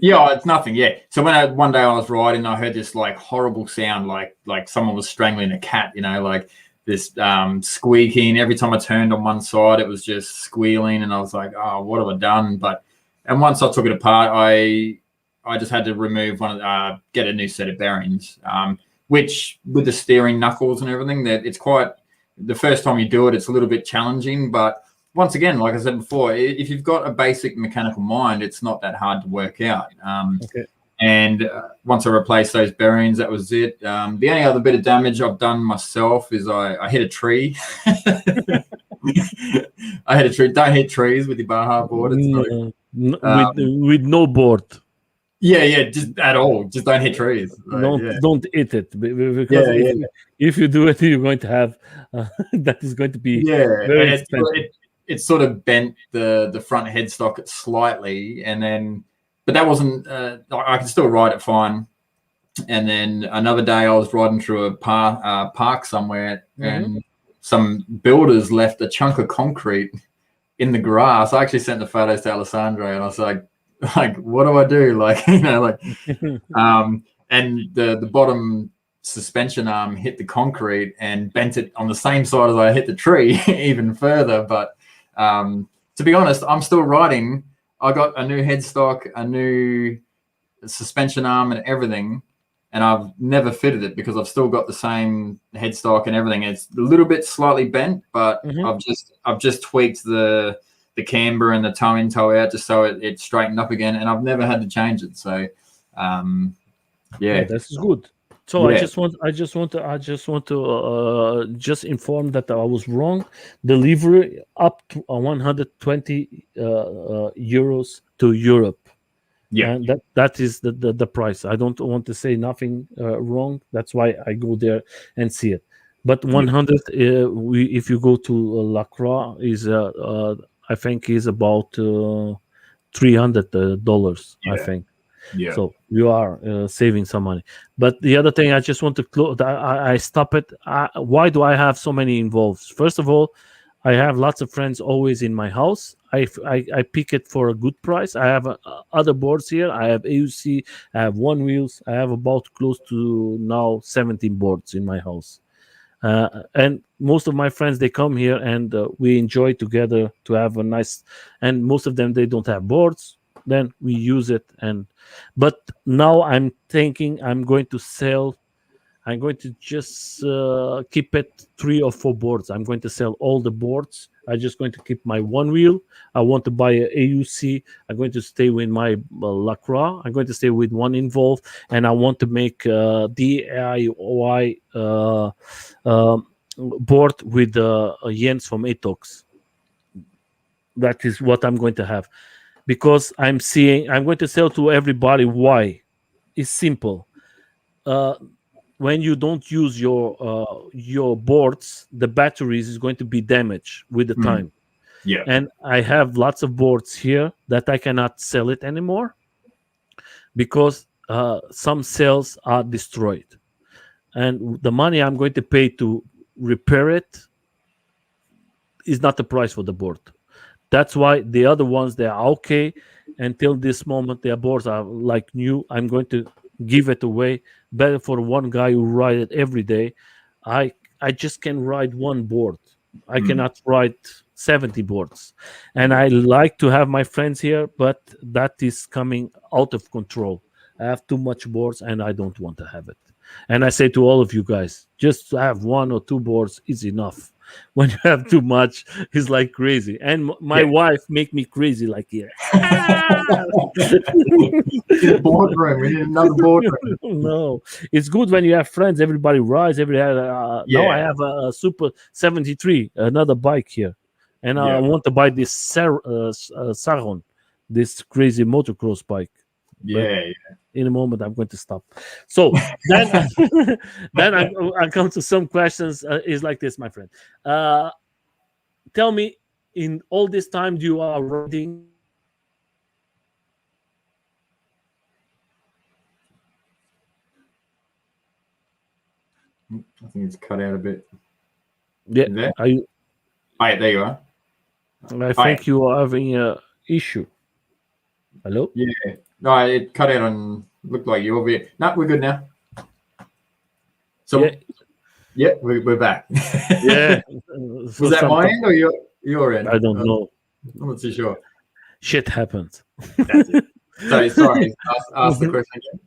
Yeah, it's nothing. Yeah. So one day I was riding, I heard this like horrible sound, like someone was strangling a cat. You know, like this squeaking. Every time I turned on one side, it was just squealing, and I was like, "Oh, what have I done?" And once I took it apart, I just had to remove get a new set of bearings. Which with the steering knuckles and everything, that it's quite. The first time you do it, it's a little bit challenging, but once again, like I said before, if you've got a basic mechanical mind, it's not that hard to work out. Okay. And once I replaced those bearings, that was it. The only other bit of damage I've done myself is I hit a tree. I hit a tree. Don't hit trees with your Bajaboard. It's not with no board. Yeah, just at all. Just don't hit trees. Don't hit it because if you do it, you're going to have that is going to be very expensive. It sort of bent the front headstock slightly, and then, but that wasn't. I could still ride it fine. And then another day, I was riding through a park somewhere, and some builders left a chunk of concrete in the grass. I actually sent the photos to Alessandro, and I was like, what do I do? And the bottom suspension arm hit the concrete and bent it on the same side as I hit the tree, even further. But to be honest, I'm still riding. I got a new headstock, a new suspension arm, and everything. and I've never fitted it because I've still got the same headstock and everything. It's a little bit slightly bent, but I've just tweaked the camber and the toe in, toe out just so it straightened up again, and I've never had to change it. So yeah, this is good. So I just want to just inform that I was wrong. Delivery up to 120 euros to Europe. yeah, And that is the price. I don't want to say nothing wrong. That's why I go there and see it. But 100, if you go to La Croix, is I think is about $300. I think. yeah. So you are saving some money. But the other thing, I just want to close. I stop it. Why do I have so many involved? First of all, I have lots of friends always in my house. I pick it for a good price. I have other boards here. I have AUC. I have one wheels. I have about close to now 17 boards in my house. And most of my friends, they come here and we enjoy together to have a nice. And most of them, they don't have boards. Then we use it. But now I'm thinking I'm going to sell. I'm going to just keep it 3 or 4 boards. I'm going to sell all the boards. I'm just going to keep my one wheel. I want to buy a AUC. I'm going to stay with my La Croix. I'm going to stay with one involved, and I want to make DIY board with Jens from Etox. That is what I'm going to have, because I'm going to sell to everybody. Why? It's simple. When you don't use your boards, the batteries is going to be damaged with the time. Yeah. And I have lots of boards here that I cannot sell it anymore because some cells are destroyed. And the money I'm going to pay to repair it is not the price for the board. That's why the other ones, they are okay. Until this moment, their boards are like new. I'm going to give it away. Better for one guy who ride it every day. I just can ride one board. I cannot ride 70 boards. And I like to have my friends here, but that is coming out of control. I have too much boards and I don't want to have it. And I say to all of you guys, just to have 1 or 2 boards is enough. When you have too much, it's like crazy. And my wife make me crazy like here. Boardroom. We need another boardroom. No, it's good when you have friends. Everybody rides. Now I have a Super 73, another bike here, and I want to buy this Saron, this crazy motocross bike. Yeah. In a moment, I'm going to stop. So then, then I come to some questions. Is like this, my friend. Tell me, in all this time you are riding. I think it's cut out a bit. Yeah, there? are you? Oh, there you are. I think you are having an issue. Hello? Yeah. No, it cut out on. Looked like you're bit. No, we're good now. So, yeah, we're back. Yeah. Was that my end or your end? I don't know. I'm not too sure. Shit happens. That's it. So, sorry. Ask the question again.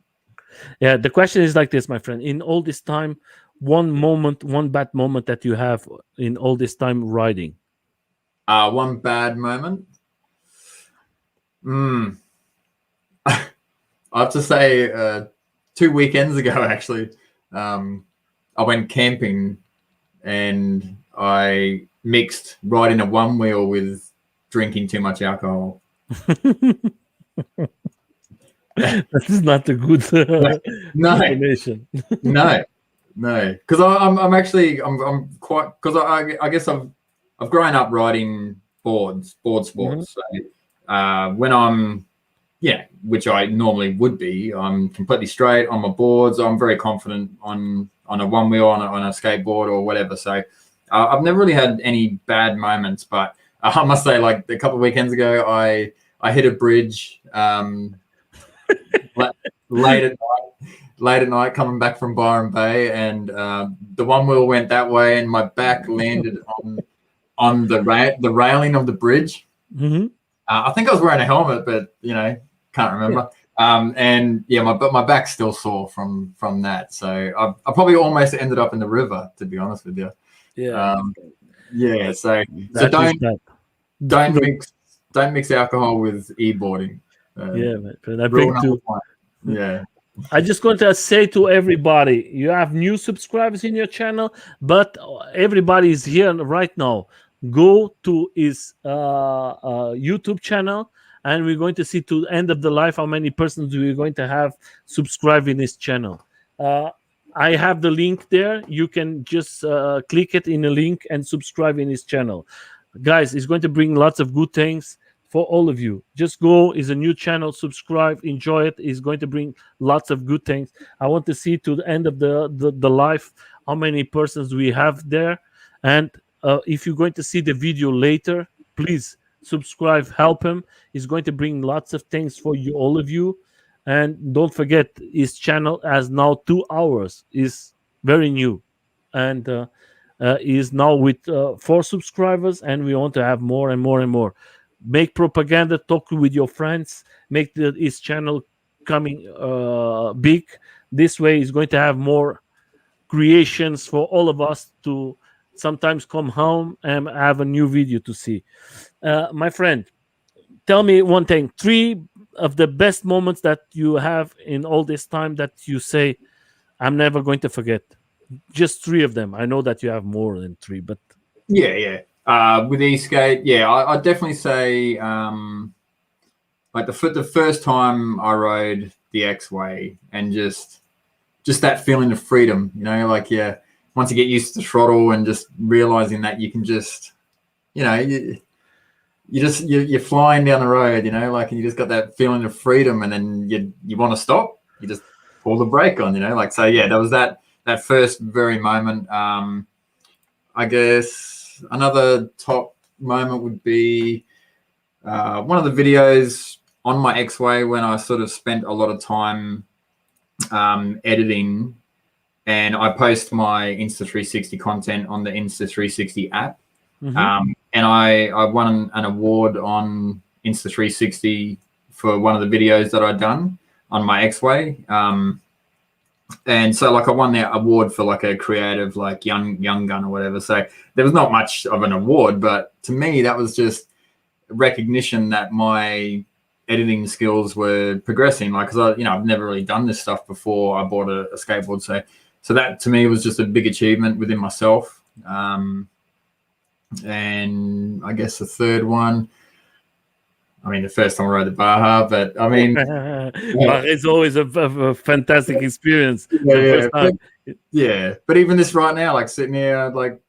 Yeah, the question is like this, my friend. In all this time, one bad moment that you have in all this time riding. One bad moment. I have to say, 2 weekends ago, actually, I went camping and I mixed riding a one wheel with drinking too much alcohol. That is not a good information. No, because I'm quite, because I guess I've grown up riding board sports. So when I'm which I normally would be, I'm completely straight on my boards. I'm very confident on a one wheel, on a skateboard or whatever. So I've never really had any bad moments, but I must say, like a couple of weekends ago, I hit a bridge late at night coming back from Byron Bay, and the one wheel went that way, and my back landed on the railing of the bridge. I think I was wearing a helmet, but can't remember. And yeah, my back's still sore from that. So I probably almost ended up in the river, to be honest with you. Yeah. Yeah. So That is bad. don't mix alcohol with e-boarding. Yeah, my friend. I Rule think number too. 1. Yeah. I just want to say to everybody, you have new subscribers in your channel, but everybody is here right now. Go to his YouTube channel, and we're going to see to the end of the life how many persons we're going to have subscribe in his channel. I have the link there. You can just click it in a link and subscribe in his channel. Guys, it's going to bring lots of good things for all of you. Just go, is a new channel, subscribe, enjoy it. It's going to bring lots of good things. I want to see to the end of the life how many persons we have there. And if you're going to see the video later, please subscribe, help him. He's going to bring lots of things for you, all of you. And don't forget, his channel has now 2 hours. Is very new, and is now with 4 subscribers, and we want to have more and more and more. Make propaganda, talk with your friends, make his channel coming big. This way he's going to have more creations for all of us to sometimes come home and have a new video to see. My friend, tell me one thing, 3 of the best moments that you have in all this time that you say I'm never going to forget. Just 3 of them. I know that you have more than 3, but yeah. With e-skate, yeah, I'd definitely say like the first time I rode the X-Way, and just that feeling of freedom, like, yeah, once you get used to the throttle and just realizing that you can just, you're flying down the road, like, and you just got that feeling of freedom, and then you want to stop, you just pull the brake on, like, so yeah, that was that first very moment. I guess another top moment would be one of the videos on my X-Way when I sort of spent a lot of time editing, and I post my Insta360 content on the Insta360 app. And I won an award on Insta360 for one of the videos that I'd done on my X-Way. And so, like, I won that award for like a creative, like young gun or whatever. So there was not much of an award, but to me that was just recognition that my editing skills were progressing. Like, because I've never really done this stuff before I bought a skateboard. So that to me was just a big achievement within myself. And I guess the third one, I mean, the first time I rode the Baja, but I mean, it's always a fantastic experience. Yeah, but even this right now, like sitting here, like,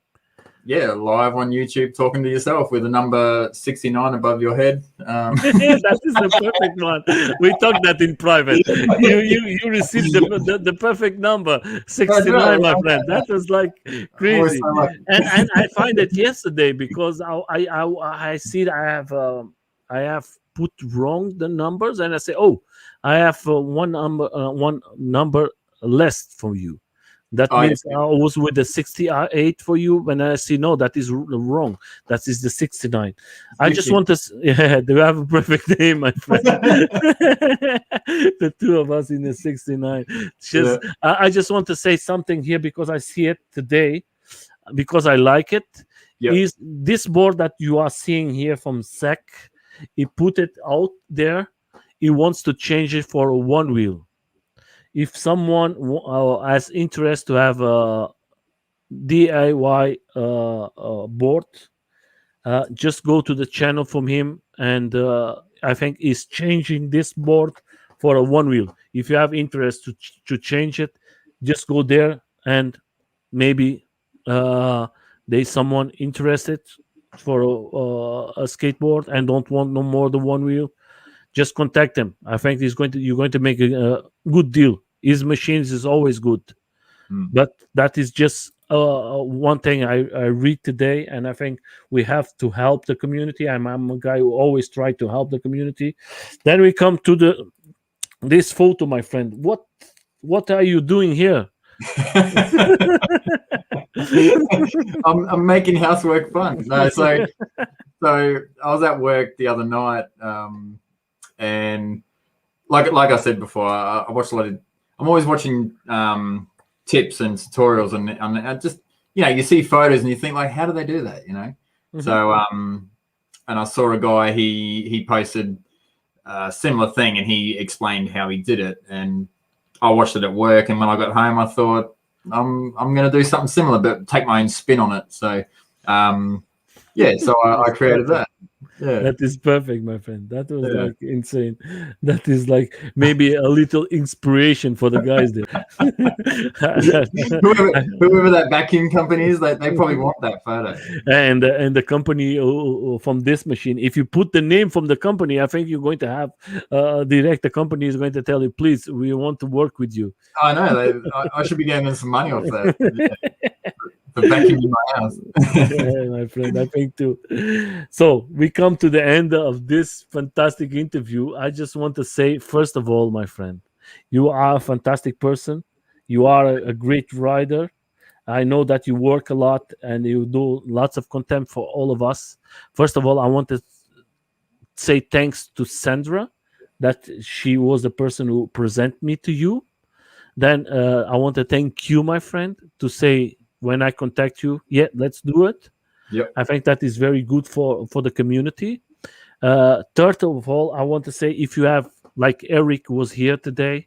yeah, live on YouTube talking to yourself with a number 69 above your head. That is the perfect one. We talked that in private. You received the perfect number 69, my friend. That was like crazy. And I find it yesterday because I see that I have put wrong the numbers, and I say, oh, I have one number less for you. That means I was with the 68 for you. When I see, no, that is wrong. That is the 69. I just want to, do you have a perfect name, my friend? The 2 of us in the 69. I just want to say something here because I see it today, because I like it. Is this board that you are seeing here from Zach? He put it out there. He wants to change it for a 1 wheel. If someone has interest to have a DIY board, just go to the channel from him, and I think he's changing this board for a 1 wheel. If you have interest to change it, just go there, and maybe there's someone interested for a skateboard and don't want no more than 1 wheel. Just contact him. I think you're going to make a good deal. His machines is always good, but that is just one thing I read today, and I think we have to help the community. I'm a guy who always try to help the community. Then we come to this photo, my friend. What are you doing here? I'm making housework fun. No, so I was at work the other night, and like I said before, I watch a lot of. I'm always watching tips and tutorials, and I just you see photos and you think like, how do they do that? So and I saw a guy he posted a similar thing, and he explained how he did it, and I watched it at work, and when I got home, I thought I'm going to do something similar, but take my own spin on it. So so I created that. Yeah. That is perfect, my friend. That was like insane. That is like maybe a little inspiration for the guys there. whoever that vacuum company is, they probably want that photo. And the company from this machine, if you put the name from the company, I think you're going to have direct. The company is going to tell you, please, we want to work with you. I know. I should be getting them some money off that. Yeah. The vacuum in my house. Yeah, my friend, I think too. So we come to the end of this fantastic interview. I just want to say, first of all, my friend, you are a fantastic person. You are a great rider. I know that you work a lot and you do lots of content for all of us. First of all, I want to say thanks to Sandra that she was the person who presented me to you. Then I want to thank you, my friend, to say when I contact you, yeah, let's do it. Yep. I think that is very good for the community. Third of all, I want to say if you have, like Eric was here today,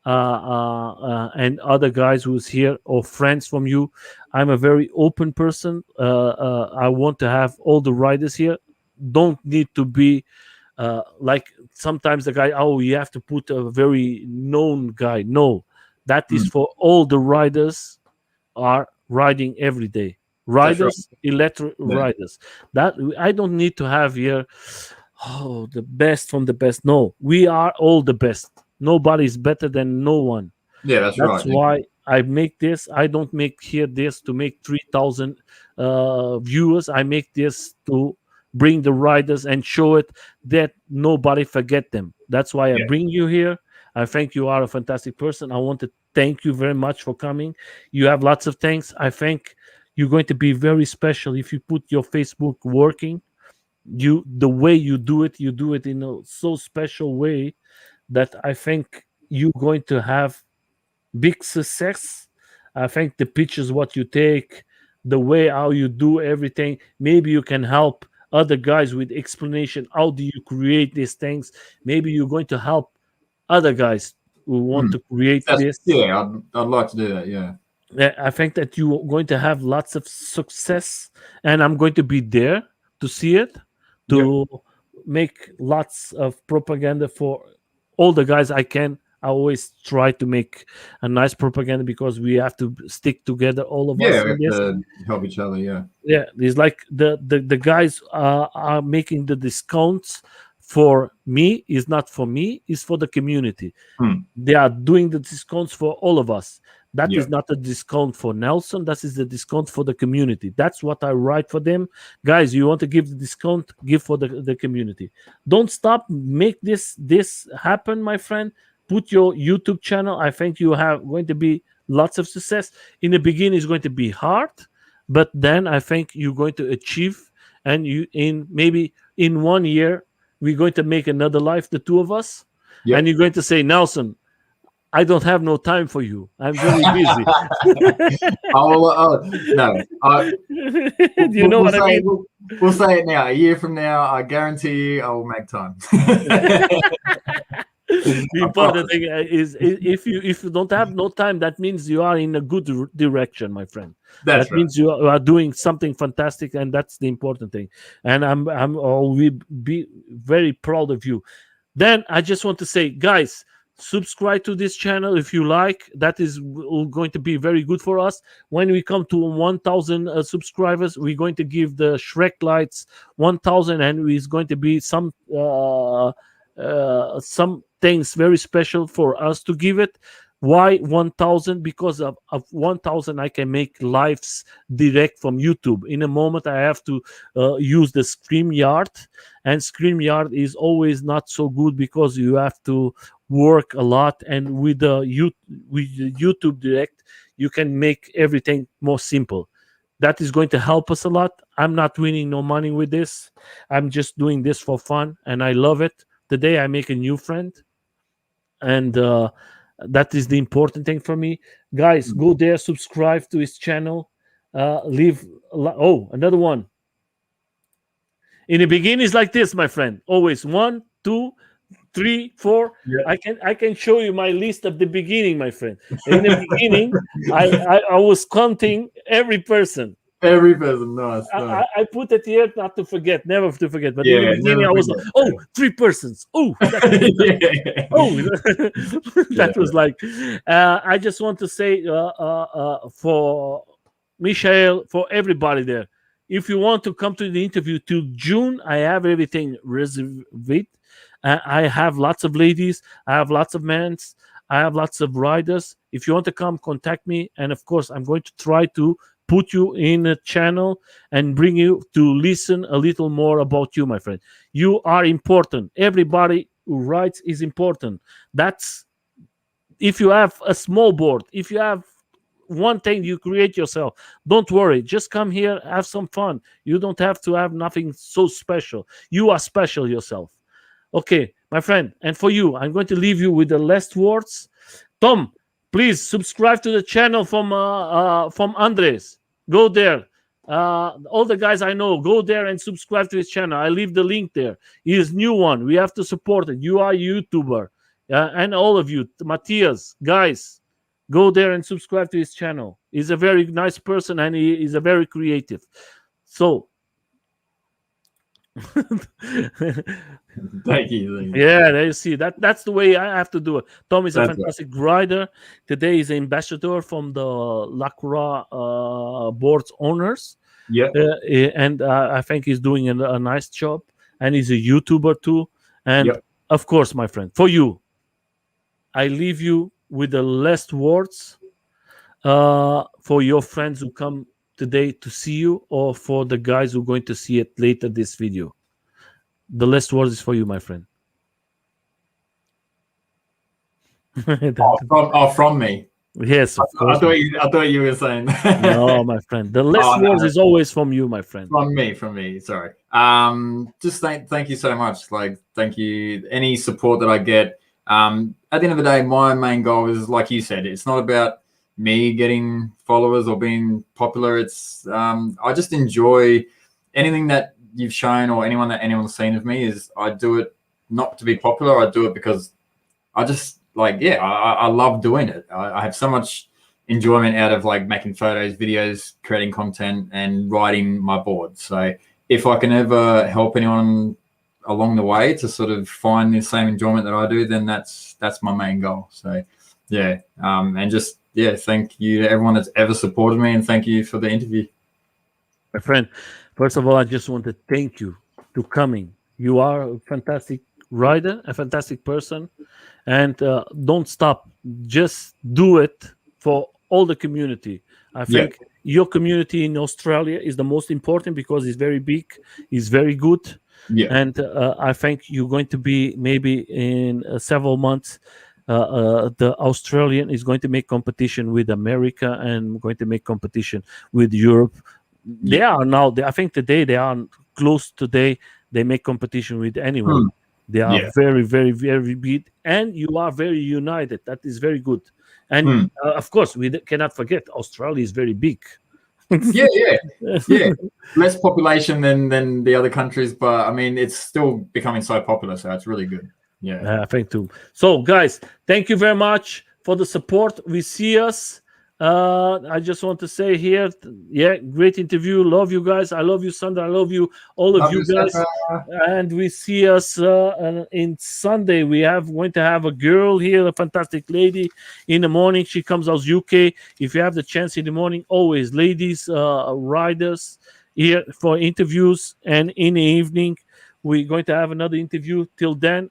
and other guys who's here or friends from you, I'm a very open person. I want to have all the riders here. Don't need to be like sometimes the guy, oh, you have to put a very known guy. No, that is for all the riders are riding every day. Riders, electric riders. That I don't need to have here. Oh, the best from the best. No, we are all the best. Nobody is better than no one. Yeah, that's right. That's why I make this. I don't make here this to make 3,000 viewers. I make this to bring the riders and show it that nobody forget them. That's why I bring you here. I think you are a fantastic person. I want to thank you very much for coming. You have lots of thanks. I think you're going to be very special if you put your Facebook working. The way you do it in a so special way that I think you're going to have big success. I think the pictures what you take, the way how you do everything, maybe you can help other guys with explanation. How do you create these things? Maybe you're going to help other guys who want to create this. Yeah, I'd like to do that. Yeah. I think that you're going to have lots of success, and I'm going to be there to see it, to make lots of propaganda for all the guys I can. I always try to make a nice propaganda because we have to stick together, all of us. Yeah, we have to help each other. Yeah. Yeah, it's like the guys are making the discounts for me. Is not for me, it's for the community. They are doing the discounts for all of us. That is not a discount for Nelson. That is the discount for the community. That's what I write for them. Guys, you want to give the discount, give for the community. Don't stop. Make this happen, my friend. Put your YouTube channel. I think you have going to be lots of success. In the beginning, it's going to be hard, but then I think you're going to achieve. And maybe in 1 year, we're going to make another life, the two of us. And you're going to say, Nelson, I don't have no time for you. I'm very busy. No. Do you know what I mean? We'll say it now. A year from now, I guarantee you I will make time. The important thing is if you don't have no time, that means you are in a good direction, my friend. That means you are doing something fantastic, and that's the important thing. And we'll be very proud of you. Then I just want to say, guys, subscribe to this channel if you like. That is going to be very good for us. When we come to 1,000 subscribers, we're going to give the Shrek lights 1,000, and it's going to be some things very special for us to give it. Why 1,000? Because of 1,000 I can make lives direct from YouTube. In a moment I have to use the StreamYard, and StreamYard is always not so good because you have to work a lot, and with the YouTube Direct you can make everything more simple. That is going to help us a lot. I'm not winning no money with this. I'm just doing this for fun, and I love it. Today I make a new friend. and that is the important thing for me. Guys, go there, subscribe to his channel, leave. Oh, another one. In the beginning, it's like this, my friend. Always 1, 2, 3, 4. Yeah. I can show you my list of the beginning, my friend. In the beginning, I was counting every person. Every person, nice. I put it here not to forget, never to forget. But in the Yeah, beginning, I never was like, forget. oh, 3 persons. Oh, Yeah. oh, that Yeah. was like. I just want to say for Michael, for everybody there, if you want to come to the interview till June, I have everything reserved. I have lots of ladies. I have lots of men. I have lots of riders. If you want to come, contact me. And of course, I'm going to try to put you in a channel and bring you to listen a little more about you, my friend. You are important. Everybody who rides is important. That's if you have a small board, if you have one thing you create yourself, don't worry, just come here, have some fun. You don't have to have nothing so special. You are special yourself. Okay, my friend, and for you, I'm going to leave you with the last words. Tom, please subscribe to the channel from Andres. Go there. All the guys I know, go there and subscribe to his channel. I leave the link there. His new one. We have to support it. You are a YouTuber, and all of you, Matthias, guys, go there and subscribe to his channel. He's a very nice person and he is a very creative. So. Thank you. Yeah, there you see that's the way I have to do it. Tom is a That's fantastic rider. Today he's an ambassador from the Lacroix boards owners. Yep. And I think he's doing a nice job. And he's a YouTuber too. And Yep. of course, my friend, for you, I leave you with the last words for your friends who come today to see you, or for the guys who are going to see it later this video. The last word is for you, my friend. From me. Yes, of course. I thought you were saying. No, my friend. The last words is always from you, my friend. From me. Sorry. Just thank you so much. Like, thank you. Any support that I get. At the end of the day, my main goal is, like you said, it's not about me getting followers or being popular. It's I just enjoy anything that you've shown or anyone's seen of me. Is I do it not to be popular. I do it because I just I love doing it. I have so much enjoyment out of like making photos, videos, creating content, and riding my board. So if I can ever help anyone along the way to sort of find the same enjoyment that I do, then that's my main goal. So yeah, and just thank you to everyone that's ever supported me, and thank you for the interview. My friend, first of all, I just want to thank you to coming. You are a fantastic rider, a fantastic person, and don't stop. Just do it for all the community. I think your community in Australia is the most important because it's very big, it's very good. Yeah. And I think you're going to be maybe in several months. The Australian is going to make competition with America and going to make competition with Europe. They are now. I think today they are close. Today they make competition with anyone. They are very, very, very big, and you are very united. That is very good. And of course, we cannot forget Australia is very big. yeah. Less population than the other countries, but I mean, it's still becoming so popular, so it's really good. Yeah, I think too. So, guys, thank you very much for the support. We see us. I just want to say here, great interview. Love you guys. I love you, Sandra. I love you, all of you guys. And we see us in Sunday. We have going to have a girl here, a fantastic lady. In the morning, she comes out UK. If you have the chance in the morning, always ladies, riders here for interviews. And in the evening, we're going to have another interview. Till then,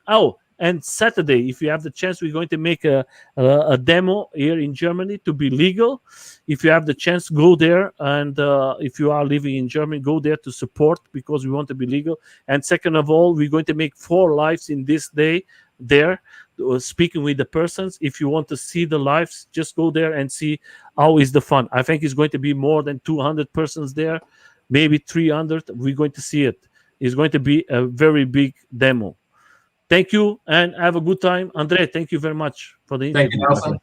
and Saturday, if you have the chance, we're going to make a demo here in Germany to be legal. If you have the chance, go there. And if you are living in Germany, go there to support because we want to be legal. And second of all, we're going to make 4 lives in this day there, speaking with the persons. If you want to see the lives, just go there and see how is the fun. I think it's going to be more than 200 persons there, maybe 300. We're going to see it. It's going to be a very big demo. Thank you and have a good time. Andre, thank you very much for the Thank you, interview. Nelson.